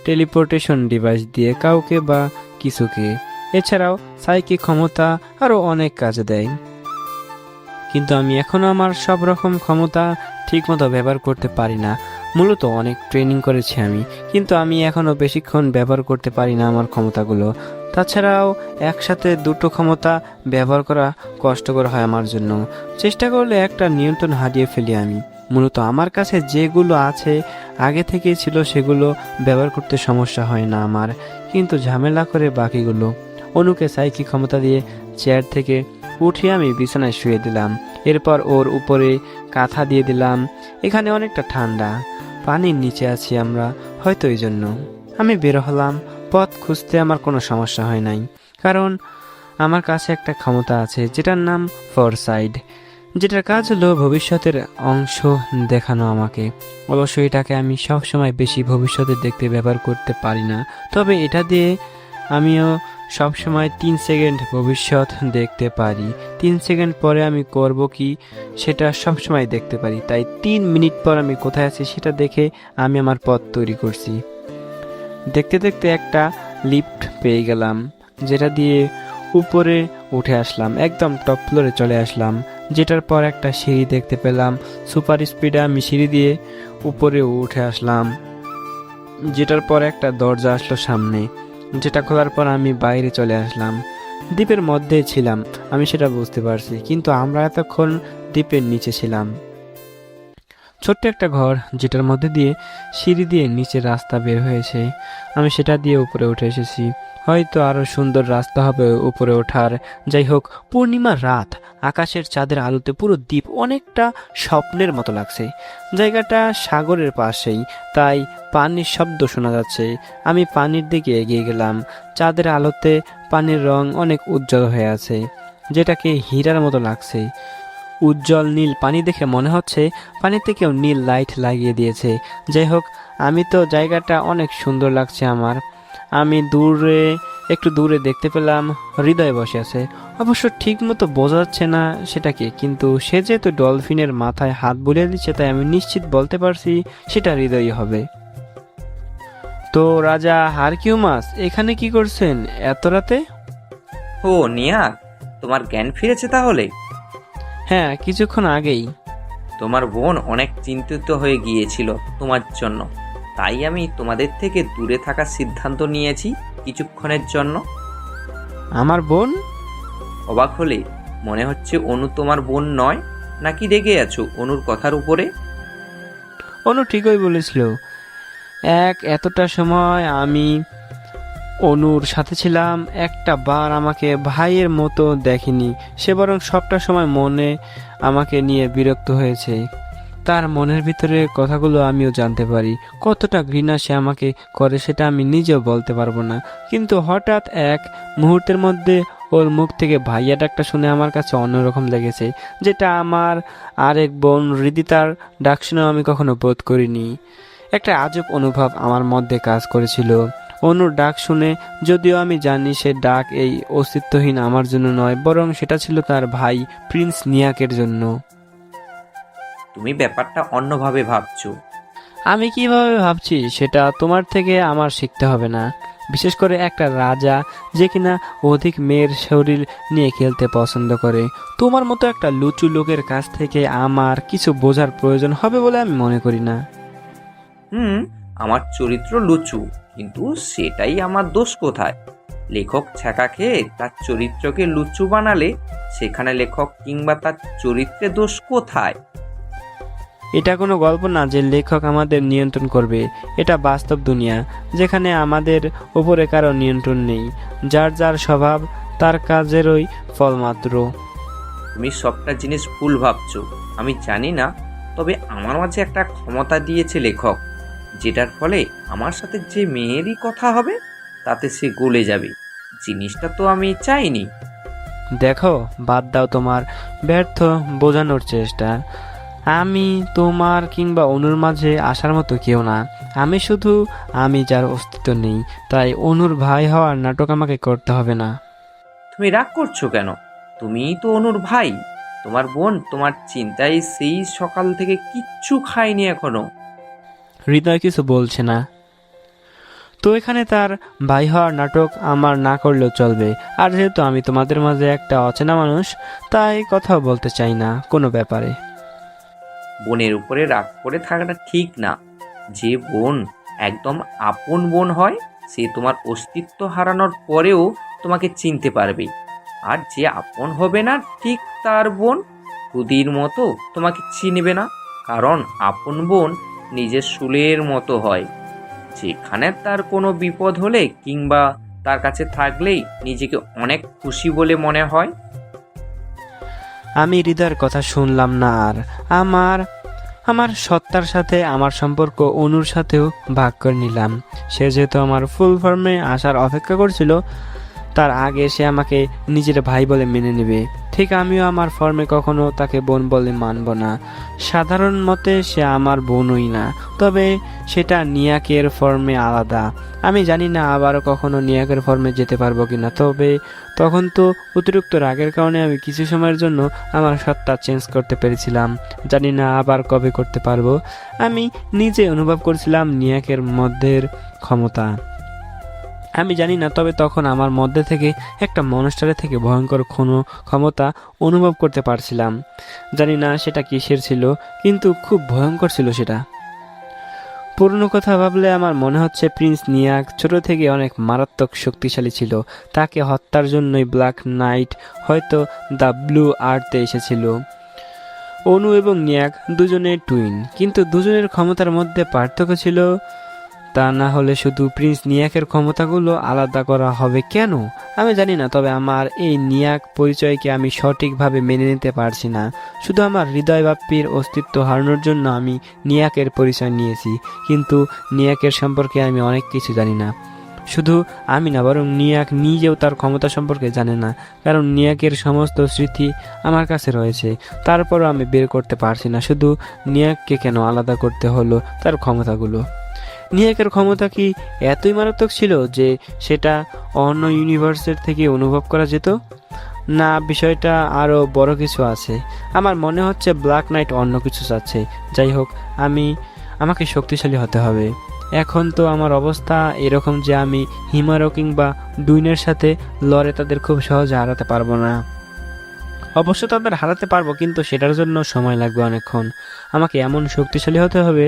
টেলিপোর্টেশন ডিভাইস দিয়ে কাউকে বা কিছুকে। এছাড়াও সাইকিক ক্ষমতা আরও অনেক কাজে দেয়, কিন্তু আমি এখনও আমার সব রকম ক্ষমতা ঠিকমতো ব্যবহার করতে পারি না। মূলত অনেক ট্রেনিং করেছি আমি, কিন্তু আমি এখনও বেশিক্ষণ ব্যবহার করতে পারি না আমার ক্ষমতাগুলো। তাছাড়াও একসাথে দুটো ক্ষমতা ব্যবহার করা কষ্টকর হয় আমার জন্য। চেষ্টা করলে একটা নিয়ন্ত্রণ হারিয়ে ফেলি আমি। মূলত আমার কাছে যেগুলো আছে আগে থেকেই ছিল সেগুলো ব্যবহার করতে সমস্যা হয় না আমার, কিন্তু ঝামেলা করে বাকিগুলো। অনুকে সাইকি ক্ষমতা দিয়ে চেয়ার থেকে উঠিয়ে আমি বিছানায় শুয়ে দিলাম। এরপর ওর উপরে কাঁথা দিয়ে দিলাম। এখানে অনেকটা ঠান্ডা, পানির নিচে আছি আমরা, হয়তো এই জন্য। আমি বের হলাম। পথ খুঁজতে আমার কোনো সমস্যা হয় নাই, কারণ আমার কাছে একটা ক্ষমতা আছে যেটার নাম ফরসাইড, যেটার কাজ হলো ভবিষ্যতের অংশ দেখানো আমাকে। অবশ্য এটাকে আমি সবসময় বেশি ভবিষ্যতে দেখতে ব্যবহার করতে পারি না, তবে এটা দিয়ে আমিও সবসময় 3 সেকেন্ড ভবিষ্যৎ দেখতে পারি। 3 সেকেন্ড পরে আমি করব কি সেটা সবসময় দেখতে পারি। তাই 3 মিনিট পর আমি কোথায় আছি সেটা দেখে আমি আমার পথ তৈরি করছি। দেখতে দেখতে একটা লিফট পেয়ে গেলাম, যেটা দিয়ে উপরে উঠে আসলাম, একদম টপ ফ্লোরে চলে আসলাম। যেটার পর একটা সিঁড়ি দেখতে পেলাম। সুপার স্পিডে আমি সিঁড়ি দিয়ে উপরে উঠে আসলাম। যেটার পর একটা দরজা আসলো সামনে, যেটা খোলার পর আমি বাইরে চলে আসলাম। দ্বীপের মধ্যে ছিলাম, আমি সেটা বুঝতে পারছি, কিন্তু আমরা এতক্ষণ দ্বীপের নিচে ছিলাম। ছোট্ট একটা ঘর, যেটার মধ্যে দিয়ে সিঁড়ি দিয়ে নিচে রাস্তা বের হয়েছে। আমি সেটা দিয়ে উপরে উঠে এসেছি। হয়তো আরো সুন্দর রাস্তা হবে উপরে ওঠার। যাই হোক, পূর্ণিমার রাত, আকাশের চাঁদের আলোতে পুরো দ্বীপ অনেকটা স্বপ্নের মতো লাগছে। জায়গাটা সাগরের পাশেই, তাই পানির শব্দ শোনা যাচ্ছে। আমি পানির দিকে এগিয়ে গেলাম। চাঁদের আলোতে পানির রং অনেক উজ্জ্বল হয়ে আছে, যেটাকে হীরার মতো লাগছে। উজ্জ্বল নীল পানি দেখে মনে হচ্ছে পানিতে কেউ নীল লাইট লাগিয়ে দিয়েছে। যাই হোক, আমি তো জায়গাটা অনেক সুন্দর লাগছে আমার। আমি একটু দূরে দেখতে পেলাম হৃদয় বসে আছে। অবশ্য ঠিক মতো বোঝা যাচ্ছে না সেটা কি, কিন্তু সে যেহেতু ডলফিনের মাথায় হাত বুলিয়ে দিচ্ছে, তাই আমি নিশ্চিত বলতে পারছি সেটা হৃদয়ই হবে। তো রাজা হারকিউমাস এখানে কি করছেন এত রাতে? ও নিয়াক, তোমার জ্ঞান ফিরেছে তাহলে? হ্যাঁ, কিছুক্ষণ আগেই। তোমার বোন অনেক চিন্তিত হয়ে গিয়েছিল তোমার জন্য, তাই আমি তোমাদের থেকে দূরে থাকার সিদ্ধান্ত নিয়েছি কিছুক্ষণের জন্য। আমার বোন? অবাক হলে? মনে হচ্ছে অনু তোমার বোন নয়, নাকি রেগে আছো অনুর কথার উপরে? অনু ঠিকই বলেছিল। এতটা সময় আমি অনুর সাথে ছিলাম, একটা বার আমাকে ভাইয়ের মতো দেখেনি। সে বরং সবটা সময় মনে আমাকে নিয়ে বিরক্ত হয়েছে। তার মনের ভিতরে কথাগুলো আমিও জানতে পারি। কতটা ঘৃণা সে আমাকে করে সেটা আমি নিজেও বলতে পারবো না, কিন্তু হঠাৎ এক মুহূর্তের মধ্যে ওর মুখ থেকে ভাইয়া ডাকটা শুনে আমার কাছে অন্যরকম লেগেছে, যেটা আমার আরেক বোন হৃদিতার ডাক শুনেও আমি কখনো বোধ করিনি। একটা আজব অনুভব আমার মধ্যে কাজ করেছিল অনুর ডাক শুনে, যদিও আমি জানি সে ডাক এই অস্তিত্বহীন আমার জন্য নয়, বরং সেটা ছিল তার ভাই প্রিন্স নিয়াকের জন্য। তুমি ব্যাপারটা অন্যভাবে ভাবছো। আমি কিভাবে ভাবছি সেটা তোমার থেকে আমার শিখতে হবে না, বিশেষ করে একটা রাজা যে কিনা অধিক মেয়ের শরীর নিয়ে খেলতে পছন্দ করে। তোমার মতো একটা লুচু লোকের কাছ থেকে আমার কিছু বোঝার প্রয়োজন হবে বলে আমি মনে করি না। আমার চরিত্র লুচু, কিন্তু সেটাই আমার দোষ কোথায়? লেখক ছ্যাঁকা খেয়ে তার চরিত্রকে লুচু বানালে সেখানে লেখক কিংবা তার চরিত্রে দোষ কোথায়? এটা কোনো গল্প না যে লেখক আমাদের নিয়ন্ত্রণ করবে। এটা বাস্তব দুনিয়া, যেখানে আমাদের উপরে কারো নিয়ন্ত্রণ নেই। যার যার স্বভাব তার কাজেরই ফল মাত্র। তুমি সবটা জিনিস ভুল ভাবছো। আমি জানি না, তবে আমার মাঝে একটা ক্ষমতা দিয়েছে লেখক, যেটার ফলে আমার সাথে যে মেয়েরই কথা হবে তাতে সে গলে যাবে। জিনিসটা তো আমি চাইনি। দেখো, বাদ দাও তোমার ব্যর্থ বোঝানোর চেষ্টা। আমি তোমার কিংবা অনুর মাঝে আসার মতো কেউ না। আমি যার অস্তিত্ব নেই, তাই অনুর ভাই হওয়ার নাটক আমাকে করতে হবে না। তুমি রাগ করছো কেন? তুমিই তো অনুর ভাই। তোমার বোন তোমার চিন্তায় সেই সকাল থেকে কিচ্ছু খায়নি এখনো। হৃদয় কিছু বলছে না। তো এখানে তার ভাই হওয়ার নাটক আমার না করলেও চলবে। আর যেহেতু আমি তোমাদের মাঝে একটা অচেনা মানুষ, তাই কথাও বলতে চাই না কোনো ব্যাপারে। বোনের উপরে রাগ করে থাকাটা ঠিক না। যে বোন একদম আপন বোন হয়, সে তোমার অস্তিত্ব হারানোর পরেও তোমাকে চিনতে পারবে। আর যে আপন হবে না, ঠিক তার বোন খুদির মতো তোমাকে চিনবে না। কারণ আপন বোন নিজের শুলের মতো হয়, যেখানে তার কোনো বিপদ হলে কিংবা তার কাছে থাকলেই নিজেকে অনেক খুশি বলে মনে হয়। আমি হৃদয়ের কথা শুনলাম না আর। আমার আমার সত্তার সাথে আমার সম্পর্ক অনুর সাথেও ভাগ করে নিলাম। সে যেহেতু আমার ফুল ফর্মে আসার অপেক্ষা করছিল, তার আগে সে আমাকে নিজের ভাই বলে মেনে নেবে। ঠিক আমিও আমার ফর্মে কখনো তাকে বোন বলে মানব না। সাধারণ মতে সে আমার বোনই না, তবে সেটা নিয়াকের ফর্মে আলাদা। আমি জানি না আবারও কখনো নিয়াকের ফর্মে যেতে পারবো কিনা, তবে তখন তো অতিরিক্ত রাগের কারণে আমি কিছু সময়ের জন্য আমার সত্তা চেঞ্জ করতে পেরেছিলাম। জানি না আবার কবে করতে পারবো। আমি নিজে অনুভব করছিলাম নিয়াকের মধ্যের ক্ষমতা। আমি জানি না, তবে তখন আমার মধ্যে থেকে একটা মনস্টারের থেকে ভয়ঙ্কর কোনো ক্ষমতা অনুভব করতে পারছিলাম। জানি না সেটা কিসের ছিল, কিন্তু খুব ভয়ঙ্কর ছিল সেটা। পুরনো কথা ভাবলে আমার মনে হচ্ছে প্রিন্স নিয়াক ছোট থেকে অনেক মারাত্মক শক্তিশালী ছিল। তাকে হত্যার জন্যই ব্ল্যাক নাইট হয়তো দ্য ব্লু আর্থে এসেছিল। অনু এবং নিয়াক দুজনে টুইন, কিন্তু দুজনের ক্ষমতার মধ্যে পার্থক্য ছিল। তা না হলে শুধু প্রিন্স নিয়াকের ক্ষমতাগুলো আলাদা করা হবে কেন আমি জানি না, তবে আমার এই নিয়াক পরিচয়কে আমি সঠিকভাবে মেনে নিতে পারছি না। শুধু আমার হৃদয় বাপ্পির অস্তিত্ব হারানোর জন্য আমি নিয়াকের পরিচয় নিয়েছি, কিন্তু নিয়াকের সম্পর্কে আমি অনেক কিছু জানি না। শুধু আমি না, বরং নিয়াক নিজেও তার ক্ষমতা সম্পর্কে জানে না, কারণ নিয়াকের সমস্ত স্মৃতি আমার কাছে রয়েছে। তারপরও আমি বের করতে পারছি না শুধু নিয়াককে কেন আলাদা করতে হলো তার ক্ষমতাগুলো। নিয়াকের ক্ষমতা কি এতই মারাত্মক ছিল যে সেটা অন্য ইউনিভার্সের থেকে অনুভব করা যেত? না, বিষয়টা আরও বড় কিছু আছে। আমার মনে হচ্ছে ব্ল্যাক নাইট অন্য কিছু চাচ্ছে। যাই হোক, আমাকে শক্তিশালী হতে হবে। এখন তো আমার অবস্থা এরকম যে আমি হিমারো কিংবা ডুইনের সাথে লড়ে তাদের খুব সহজে হারাতে পারবো না। অবশ্য তাদের হারাতে পারবো, কিন্তু সেটার জন্য সময় লাগবে অনেকক্ষণ। আমাকে এমন শক্তিশালী হতে হবে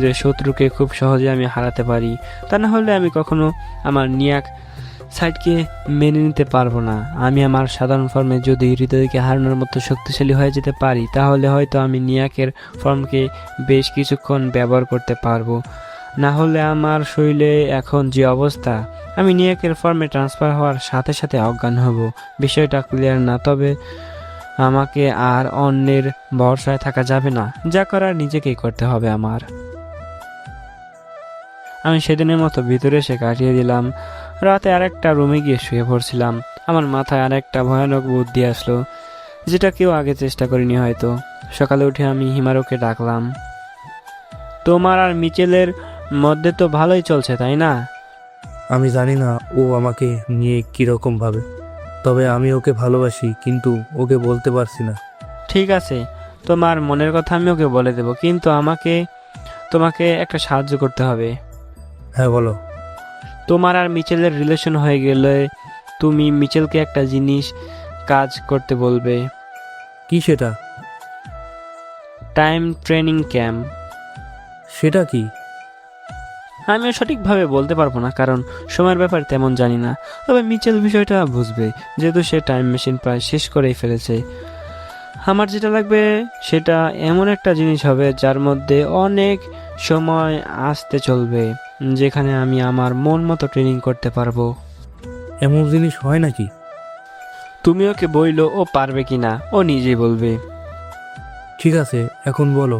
যে শত্রুকে খুব সহজে আমি হারাতে পারি। তা না হলে আমি কখনো আমার নিয়াক সাইডকে মেনে নিতে পারবো না। আমি আমার সাধারণ ফর্মে যদি হৃদয়কে হারানোর মতো শক্তিশালী হয়ে যেতে পারি, তাহলে হয়তো আমি নিয়াকের ফর্মকে বেশ কিছুক্ষণ ব্যবহার করতে পারবো। না হলে আমার শরীরে এখন যে অবস্থা, আমি নিয়াকের ফর্মে ট্রান্সফার হওয়ার সাথে সাথে অজ্ঞান হব। বিষয়টা ক্লিয়ার না, তবে আমাকে আর অন্যের ভরসায় থাকা যাবে না। যা করার নিজেকেই করতে হবে আমার। আমি সেদিনের মতো ভিতরে এসে কাটিয়ে দিলাম। রাতে আরেকটা রুমে গিয়ে শুয়ে পড়ছিলাম। আমার মাথায় আরেকটা ভয়ানক বুদ্ধি আসলো, যেটা কেউ আগে চেষ্টা করিনি হয়তো। সকালে উঠে আমি হিমারোকে ডাকলাম। তোমার আর মিচেলের মধ্যে তো ভালোই চলছে, তাই না? আমি জানি না ও আমাকে নিয়ে কীরকম ভাবে, তবে আমি ওকে ভালোবাসি, কিন্তু ওকে বলতে পারছি না। ঠিক আছে, তোমার মনের কথা আমি ওকে বলে দেব, কিন্তু তোমাকে একটা সাহায্য করতে হবে। হ্যাঁ, বলো। তোমার আর মিচেলের রিলেশন হয়ে গেলে তুমি মিচেলকে একটা জিনিস কাজ করতে বলবে। কি সেটা? Time training camp. সেটা কি? আমিও সঠিকভাবে বলতে পারবো না, কারণ সময়ের ব্যাপার তেমন জানি না। তবে মিচেল বিষয়টা বুঝবে, যেহেতু সে টাইম মেশিন প্রায় শেষ করেই ফেলেছে। আমার যেটা লাগবে সেটা এমন একটা জিনিস হবে যার মধ্যে অনেক সময় আসতে চলবে, যেখানে আমি আমার মন মতো ট্রেনিং করতে পারবো। এমন জিনিস হয় নাকি? তুমি ওকে বইলো ও পারবে কিনা, ও নিজেই বলবে। ঠিক আছে, এখন বলো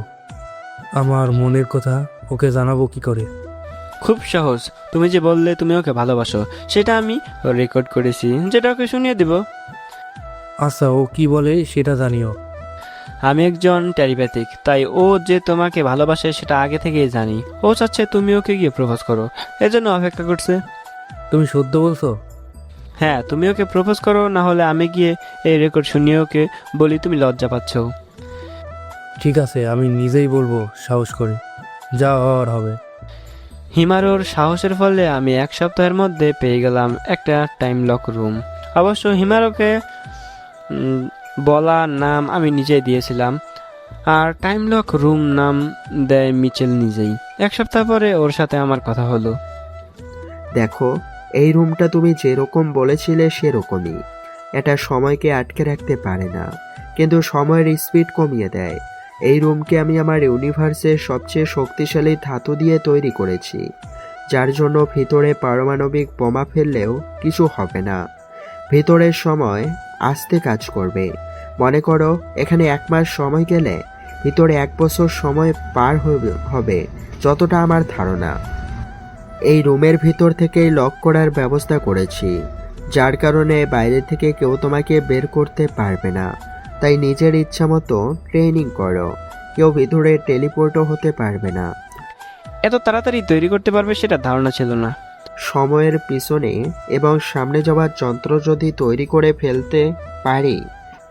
আমার মনের কথা ওকে জানাবো কি করে? খুব সহজ। তুমি যে বললে তুমি ওকে ভালোবাসো, সেটা আমি রেকর্ড করেছি, যেটা ওকে শুনিয়ে দেব। আচ্ছা, ও কি বলে সেটা জানিও। আমি একজন টেলিপ্যাথিক, তাই ও যে তোমাকে ভালোবাসে সেটা আগে থেকেই জানি। ও চাচ্ছে তুমি ওকে গিয়ে প্রপোজ করো, এজন্য অপেক্ষা করছে। তুমি সত্য বলছো? হ্যাঁ, তুমি ওকে প্রপোজ করো, না হলে আমি গিয়ে এই রেকর্ড শুনিয়ে ওকে বলি তুমি লজ্জা পাচ্ছ। ঠিক আছে, আমি নিজেই বলবো সাহস করে, যা হওয়ার হবে। হিমারোর সাহসের ফলে আমি 1 সপ্তাহের মধ্যে পেয়ে গেলাম একটা টাইম লক রুম। অবশ্য হিমারোকে বলা নাম আমি নিজেই দিয়েছিলাম, আর টাইম লক রুম নাম দেয় মিচেল নিজেই। 1 সপ্তাহ পরে ওর সাথে আমার কথা হলো। দেখো, এই রুমটা তুমি যেরকম বলেছিলে সেরকমই। এটা সময়কে আটকে রাখতে পারে না, কিন্তু সময়ের স্পিড কমিয়ে দেয়। এই রুমকে আমি আমার ইউনিভার্সের সবচেয়ে শক্তিশালী ধাতু দিয়ে তৈরি করেছি, যার জন্য ভিতরে পারমাণবিক বোমা ফেললেও কিছু হবে না। ভিতরের সময় আস্তে কাজ করবে। মনে করো এখানে 1 মাস সময় গেলে ভিতরে 1 বছর সময় পার হবে, যতটা আমার ধারণা। এই রুমের ভিতর থেকেই লক করার ব্যবস্থা করেছি, যার কারণে বাইরে থেকে কেউ তোমাকে বের করতে পারবে না। তাই নিজের ইচ্ছা মতো ট্রেনিং করো, কেউ ভিতরে টেলিপোর্টও হতে পারবে না। এত তাড়াতাড়ি তৈরি করতে পারবে সেটা ধারণা ছিল না। সময়ের পিছনে এবং সামনে যাওয়ার যন্ত্র যদি তৈরি করে ফেলতে পারি,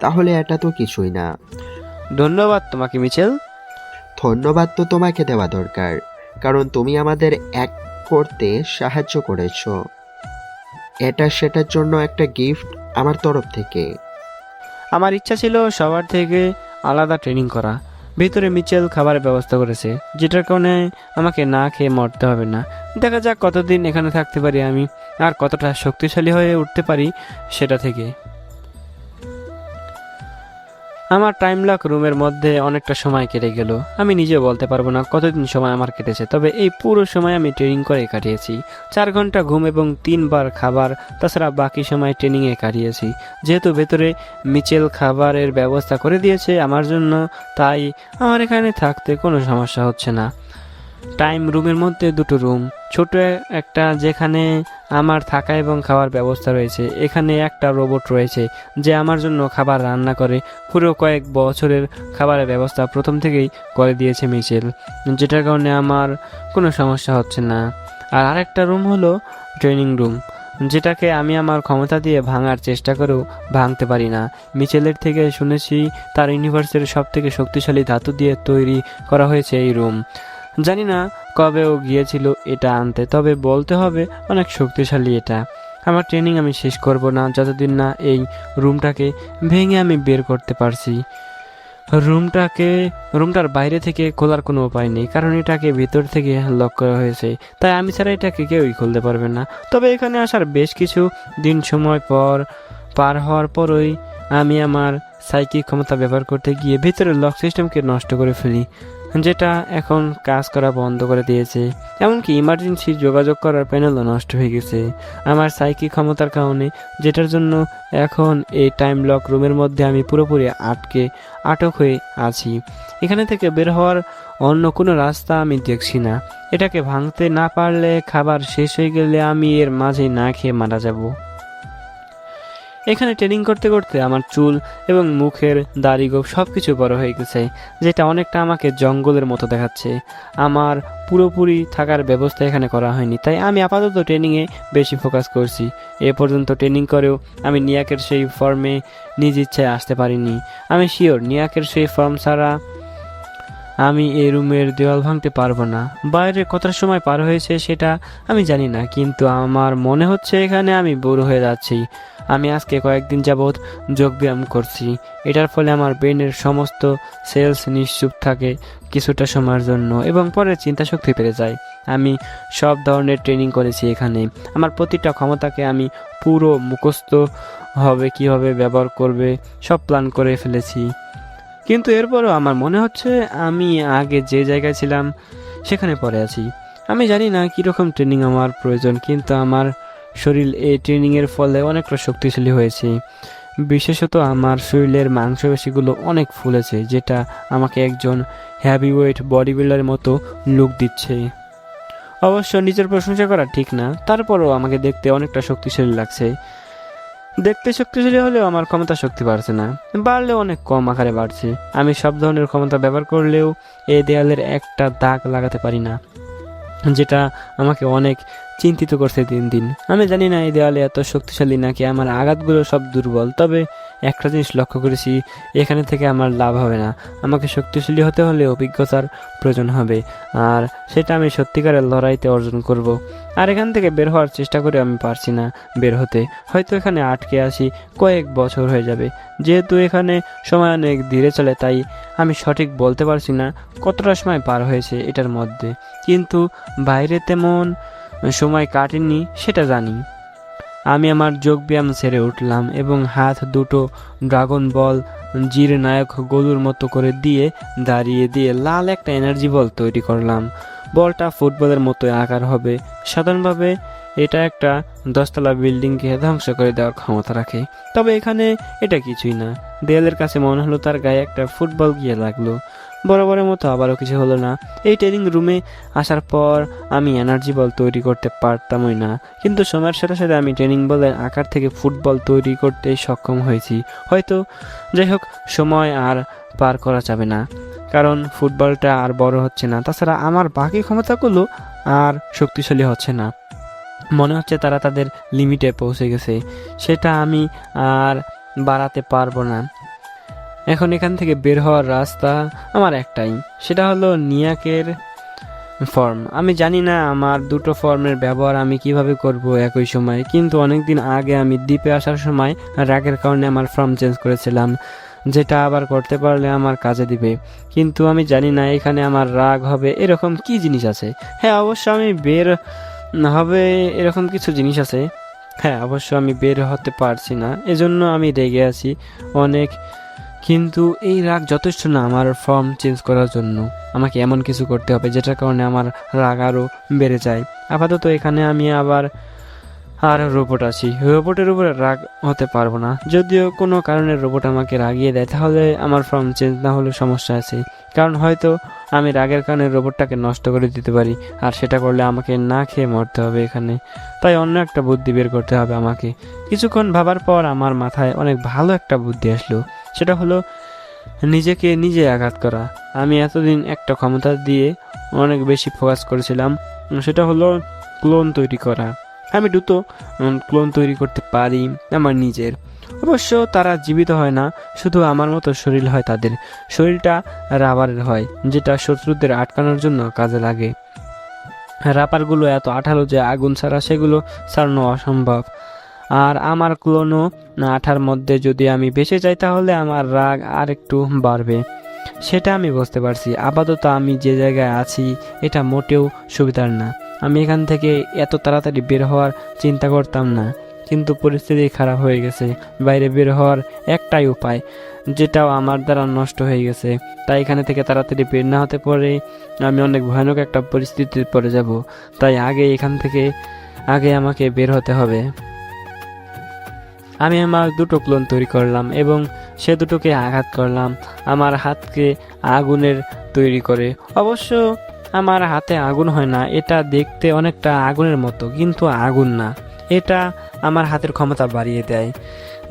তাহলে এটা তো কিছুই না। ধন্যবাদ তোমাকে মিচেল। ধন্যবাদ তো তোমাকে দেওয়া দরকার, কারণ তুমি আমাদের এক করতে সাহায্য করেছো। এটা সেটার জন্য একটা গিফট আমার তরফ থেকে। আমার ইচ্ছা ছিল সবার থেকে আলাদা ট্রেনিং করা। ভিতরে মিচেল খাবারের ব্যবস্থা করেছে, যেটার কারণে আমাকে না খেয়ে মরতে হবে না। দেখা যাক কতদিন এখানে থাকতে পারি আমি, আর কতটা শক্তিশালী হয়ে উঠতে পারি সেটা থেকে। আমার টাইম লক রুমের মধ্যে অনেকটা সময় কেটে গেল। আমি নিজে বলতে পারবো না কতদিন সময় আমার কেটেছে, তবে এই পুরো সময় আমি ট্রেনিং করে কাটিয়েছি। 4 ঘন্টা ঘুম এবং 3 বার খাবার, তাছাড়া বাকি সময় ট্রেনিংয়ে কাটিয়েছি। যেহেতু ভেতরে মিচেল খাবারের ব্যবস্থা করে দিয়েছে আমার জন্য, তাই আমার এখানে থাকতে কোনো সমস্যা হচ্ছে না। টাইম রুমের মধ্যে 2টো রুম, ছোট একটা যেখানে আমার থাকা এবং খাওয়ার ব্যবস্থা রয়েছে। এখানে একটা রোবট রয়েছে যে আমার জন্য খাবার রান্না করে। পুরো কয়েক বছরের খাবারের ব্যবস্থা প্রথম থেকেই করে দিয়েছে মিচেল, যেটার কারণে আমার কোনো সমস্যা হচ্ছে না। আর আরেকটা রুম হলো ট্রেনিং রুম, যেটাকে আমি আমার ক্ষমতা দিয়ে ভাঙার চেষ্টা করেও ভাঙতে পারি না। মিচেলের থেকে শুনেছি তার ইউনিভার্সের সবথেকে শক্তিশালী ধাতু দিয়ে তৈরি করা হয়েছে এই রুম। জানি না কবে ও গিয়েছিল এটা আনতে, তবে বলতে হবে অনেক শক্তিশালী এটা। আমার ট্রেনিং আমি শেষ করব না যতদিন না এই রুমটাকে ভেঙে আমি বের করতে পারছি। রুমটার বাইরে থেকে খোলার কোনো উপায় নেই, কারণ এটাকে ভিতর থেকে লক করা হয়েছে, তাই আমি ছাড়া এটাকে কেউই খুলতে পারবে না। তবে এখানে আসার বেশ কিছু দিন সময় পার হওয়ার পরই আমি আমার সাইকিক ক্ষমতা ব্যবহার করতে গিয়ে ভিতরের লক সিস্টেমকে নষ্ট করে ফেলি, যেটা এখন কাজ করা বন্ধ করে দিয়েছে। এমনকি ইমার্জেন্সি যোগাযোগ করার প্যানেলও নষ্ট হয়ে গেছে আমার সাইকিক ক্ষমতার কারণে, যেটার জন্য এখন এই টাইম লক রুমের মধ্যে আমি পুরোপুরি আটক হয়ে আছি। এখানে থেকে বের হওয়ার অন্য কোনো রাস্তা আমি দেখছি না। এটাকে ভাঙতে না পারলে, খাবার শেষ হয়ে গেলে আমি এর মাঝে না খেয়ে মারা যাব। এখানে ট্রেনিং করতে করতে আমার চুল এবং মুখের দাড়ি গোঁফ সব কিছু বড় হয়ে গেছে, যেটা অনেকটা আমাকে জঙ্গলের মতো দেখাচ্ছে। আমার পুরোপুরি থাকার ব্যবস্থা এখানে করা হয়নি, তাই আমি আপাতত ট্রেনিংয়ে বেশি ফোকাস করছি। এ পর্যন্ত ট্রেনিং করেও আমি নিয়াকের সেই ফর্মে নিজ ইচ্ছায় আসতে পারিনি। আমি শিওর নিয়াকের সেই ফর্ম ছাড়া আমি এই রুমের দেওয়াল ভাঙতে পারবো না। বাইরে কতটা সময় পার হয়েছে সেটা আমি জানি না, কিন্তু আমার মনে হচ্ছে এখানে আমি বোর হয়ে যাচ্ছি। আমি আজকে কয়েকদিন যাবৎ যোগব্যায়াম করছি, এটার ফলে আমার ব্রেনের সমস্ত সেলস নিশ্চুপ থাকে কিছুটা সময়ের জন্য এবং পরে চিন্তাশক্তি বেড়ে যায়। আমি সব ধরনের ট্রেনিং করেছি এখানে। আমার প্রতিটা ক্ষমতাকে আমি পুরো মুখস্থ হবে কীভাবে ব্যবহার করবে সব প্ল্যান করে ফেলেছি। কিন্তু এরপরও আমার মনে হচ্ছে আমি আগে যে জায়গায় ছিলাম সেখানে পড়ে আছি। আমি জানি না কীরকম ট্রেনিং আমার প্রয়োজন, কিন্তু আমার শরীর এই ট্রেনিংয়ের ফলে অনেকটা শক্তিশালী হয়েছে। বিশেষত আমার শরীরের মাংসপেশিগুলো অনেক ফুলেছে, যেটা আমাকে একজন হেভিওয়েট বডি বিল্ডারের মতো লুক দিচ্ছে। অবশ্য নিজের প্রশংসা করা ঠিক না, তারপরও আমাকে দেখতে অনেকটা শক্তিশালী লাগছে। দেখতে শক্তিশালী হলেও আমার ক্ষমতা শক্তি বাড়ছে না, বাড়লেও অনেক কম আকারে বাড়ছে। আমি সব ধরনের ক্ষমতা ব্যবহার করলেও এই দেয়ালের একটা দাগ লাগাতে পারি না, যেটা আমাকে অনেক চিন্তিত করছে দিন দিন। আমি জানি না এই দেওয়ালে এত শক্তিশালী নাকি আমার আঘাতগুলো সব দুর্বল, তবে একটা জিনিস লক্ষ্য করেছি, এখানে থেকে আমার লাভ হবে না। আমাকে শক্তিশালী হতে হলে অভিজ্ঞতার প্রয়োজন হবে, আর সেটা আমি সত্যিকারের লড়াইতে অর্জন করব। আর এখান থেকে বের হওয়ার চেষ্টা করে আমি পারছি না বের হতে। হয়তো এখানে আটকে আসি কয়েক বছর হয়ে যাবে। যেহেতু এখানে সময় অনেক ধীরে চলে, তাই আমি সঠিক বলতে পারছি না কতটা সময় পার হয়েছে এটার মধ্যে, কিন্তু বাইরে তেমন সময় কাটেনি সেটা জানি। আমি আমার যোগব্যায়াম ছেড়ে উঠলাম এবং হাত দুটো ড্রাগন বল জির নায়ক গলুর মতো করে দিয়ে লাল একটা এনার্জি বল তৈরি করলাম। বলটা ফুটবলের মতো আকার হবে। সাধারণভাবে এটা একটা 10তলা বিল্ডিংকে ধ্বংস করে দেওয়ার ক্ষমতা রাখে, তবে এখানে এটা কিছুই না। দেয়ালের কাছে মনে হলো তার গায়ে একটা ফুটবল গিয়ে লাগলো। বরাবরের মতো আবারও কিছু হলো না। এই ট্রেনিং রুমে আসার পর আমি এনার্জি বল তৈরি করতে পারতামই না, কিন্তু সময়ের সাথে সাথে আমি ট্রেনিং বলের আকার থেকে ফুটবল তৈরি করতে সক্ষম হয়েছি। হয়তো যাই হোক, সময় আর পার করা যাবে না, কারণ ফুটবলটা আর বড় হচ্ছে না। তাছাড়া আমার বাকি ক্ষমতাগুলো আর শক্তিশালী হচ্ছে না। মনে হচ্ছে তারা তাদের লিমিটে পৌঁছে গেছে, সেটা আমি আর বাড়াতে পারবো না। এখন এখান থেকে বের হওয়ার রাস্তা আমার একটাই, সেটা হলো নিয়াকের ফর্ম। আমি জানি না আমার দুটো ফর্মের ব্যবহার আমি কিভাবে করব একই সময়, কিন্তু অনেকদিন আগে আমি দ্বীপে আসার সময় রাগের কারণে আমার ফর্ম চেঞ্জ করেছিলাম, যেটা আবার করতে পারলে আমার কাজে দিবে। কিন্তু আমি জানি না এখানে আমার রাগ হবে এরকম কি জিনিস আছে। হ্যাঁ, অবশ্য আমি বের হবে এরকম কিছু জিনিস আছে। হ্যাঁ, অবশ্য আমি বের হতে পারছি না, এজন্য আমি রেগে আছি অনেক। কিন্তু এই রাগ যথেষ্ট না আমার ফর্ম চেঞ্জ করার জন্য। আমাকে এমন কিছু করতে হবে যেটার কারণে আমার রাগ আরও বেড়ে যায়। আপাতত এখানে আমি আর রোবট আছি, রোবটের উপরে রাগ হতে পারবো না। যদিও কোনো কারণে রোবট আমাকে রাগিয়ে দেয়, তাহলে আমার ফর্ম চেঞ্জ না হলে সমস্যা আছে, কারণ হয়তো আমি রাগের কারণে রোবটটাকে নষ্ট করে দিতে পারি, আর সেটা করলে আমাকে না খেয়ে মরতে হবে এখানে। তাই অন্য একটা বুদ্ধি বের করতে হবে আমাকে। কিছুক্ষণ ভাবার পর আমার মাথায় অনেক ভালো একটা বুদ্ধি আসলো, সেটা হলো নিজেকে নিজে আঘাত করা। আমি এতদিন একটা ক্ষমতা দিয়ে অনেক বেশি ফোকাস করেছিলাম, সেটা হলো ক্লোন তৈরি করা। আমি দ্রুত ক্লোন তৈরি করতে পারি আমার নিজের। অবশ্য তারা জীবিত হয় না, শুধু আমার মতো শরীর হয় তাদের। শরীরটা রাবারের হয়, যেটা শত্রুদের আটকানোর জন্য কাজে লাগে। রাবারগুলো এত আঠালো যে আগুন ছাড়া সেগুলো ছাড়ানো অসম্ভব। আর আমার ক্লোনও আঠার মধ্যে যদি আমি বেঁচে যাই তাহলে আমার রাগ আর একটু বাড়বে, সেটা আমি বুঝতে পারছি। আপাতত আমি যে জায়গায় আছি এটা মোটেও সুবিধার না। আমি এখান থেকে এত তাড়াতাড়ি বের হওয়ার চিন্তা করতাম না, কিন্তু পরিস্থিতি খারাপ হয়ে গেছে। বাইরে বের হওয়ার একটাই উপায়, যেটাও আমার দ্বারা নষ্ট হয়ে গেছে। তাই এখানে থেকে তাড়াতাড়ি বের না হতে পারে আমি অনেক ভয়ানক একটা পরিস্থিতিতে পড়ে যাব। তাই আগে আমাকে বের হতে হবে। আমি আমার দুটো ক্লোন তৈরি করলাম এবং সে দুটোকে আঘাত করলাম আমার হাতকে আগুনের তৈরি করে। অবশ্য আমার হাতে আগুন হয় না, এটা দেখতে অনেকটা আগুনের মতো, কিন্তু আগুন না। এটা আমার হাতের ক্ষমতা বাড়িয়ে দেয়,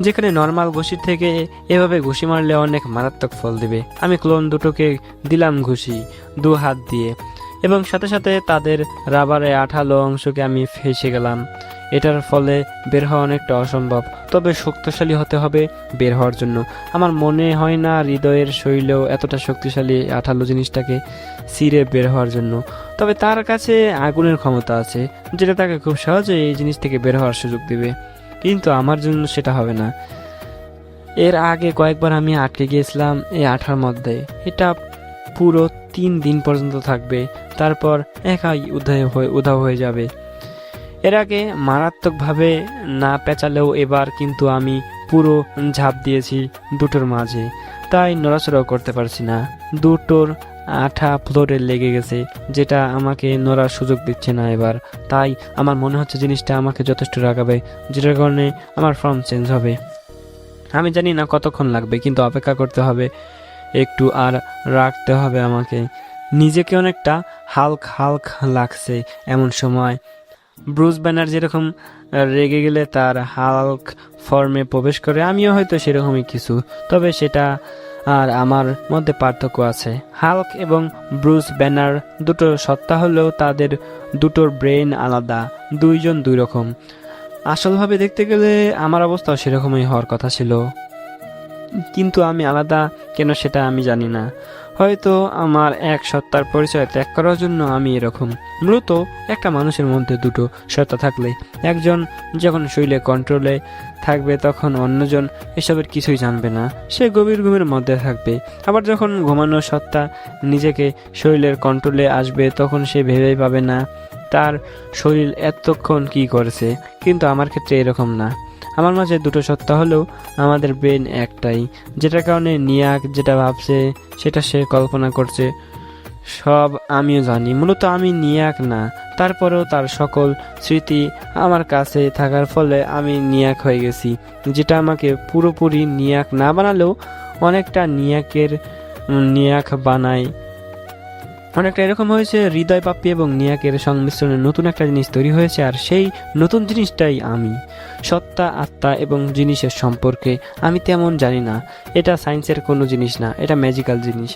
যেখানে নর্মাল ঘুষির থেকে এভাবে ঘুষি মারলে অনেক মারাত্মক ফল দেবে। আমি ক্লোন দুটোকে দিলাম ঘুষি 2 হাত দিয়ে, এবং সাথে সাথে তাদের রাবারে আঠালো অংশকে আমি ফেঁসে গেলাম। এটার ফলে বের হওয়া অনেকটা অসম্ভব, তবে শক্তিশালী হতে হবে বের হওয়ার জন্য। আমার মনে হয় না হৃদয়ের শৈলেও এতটা শক্তিশালী আঠালো জিনিসটাকে ছিঁড়ে বের হওয়ার জন্য। তবে তার কাছে আগুনের ক্ষমতা আছে, যেটা তাকে খুব সহজে এই জিনিস থেকে বের হওয়ার সুযোগ দেবে, কিন্তু আমার জন্য সেটা হবে না। এর আগে কয়েকবার আমি আটকে গিয়েছিলাম এই আঠার মধ্যে। এটা পুরো 3 দিন পর্যন্ত থাকবে, তারপর একাই উধাও হয়ে যাবে। এর আগে মারাত্মকভাবে না পেঁচালেও এবার কিন্তু আমি পুরো ঝাঁপ দিয়েছি দুটোর মাঝে, তাই নড়াচড়াও করতে পারছি না। দুটোর আঠা ফ্লোরে লেগে গেছে, যেটা আমাকে নড়ার সুযোগ দিচ্ছে না এবার। তাই আমার মনে হচ্ছে জিনিসটা আমাকে যথেষ্ট রাগাবে, যেটার কারণে আমার ফর্ম চেঞ্জ হবে। আমি জানি না কতক্ষণ লাগবে, কিন্তু অপেক্ষা করতে হবে একটু, আর রাখতে হবে আমাকে। নিজেকে অনেকটা হাল্ক লাগছে এমন সময়। ব্রুস ব্যানার যেরকম রেগে গেলে তার হাল্ক ফর্মে প্রবেশ করে, আমিও হয়তো সেরকমই কিছু, তবে সেটা আর আমার মধ্যে পার্থক্য আছে। হাল্ক এবং ব্রুস ব্যানার দুটো সত্তা হলেও তাদের দুটোর ব্রেন আলাদা, দুইজন দুই রকম। আসলভাবে দেখতে গেলে আমার অবস্থাও সেরকমই হওয়ার কথা ছিল, কিন্তু আমি আলাদা কেন সেটা আমি জানি না। হয়তো আমার এক সত্তার পরিচয় ত্যাগ করার জন্য আমি এরকম। মূলত একটা মানুষের মধ্যে দুটো সত্তা থাকলে একজন যখন শরীরে কন্ট্রোলে থাকবে তখন অন্যজন এসবের কিছুই জানবে না, সে গভীর ঘুমের মধ্যে থাকবে। আবার যখন ঘুমানো সত্তা নিজেকে শরীরের কন্ট্রোলে আসবে তখন সে ভেবেই পাবে না তার শরীর এতক্ষণ কি করেছে। কিন্তু আমার ক্ষেত্রে এরকম না। আমার মাঝে দুটো সত্তা হলেও আমাদের ব্রেন একটাই, যেটার কারণে নিয়াক যেটা ভাবছে সেটা সে কল্পনা করছে সব আমিও জানি। মূলত আমি নিয়াক না, তারপরেও তার সকল স্মৃতি আমার কাছে থাকার ফলে আমি নিয়াক হয়ে গেছি, যেটা আমাকে পুরোপুরি নিয়াক না বানালেও অনেকটা নিয়াক বানায়। অনেকটা এরকম হয়েছে, হৃদয় পাপ্পি এবং নিয়াকের সংমিশ্রণে নতুন একটা জিনিস তৈরি হয়েছে, আর সেই নতুন জিনিসটাই আমি। সত্তা, আত্মা এবং জিনিসের সম্পর্কে আমি তেমন জানি না। এটা সায়েন্সের কোনো জিনিস না, এটা ম্যাজিক্যাল জিনিস।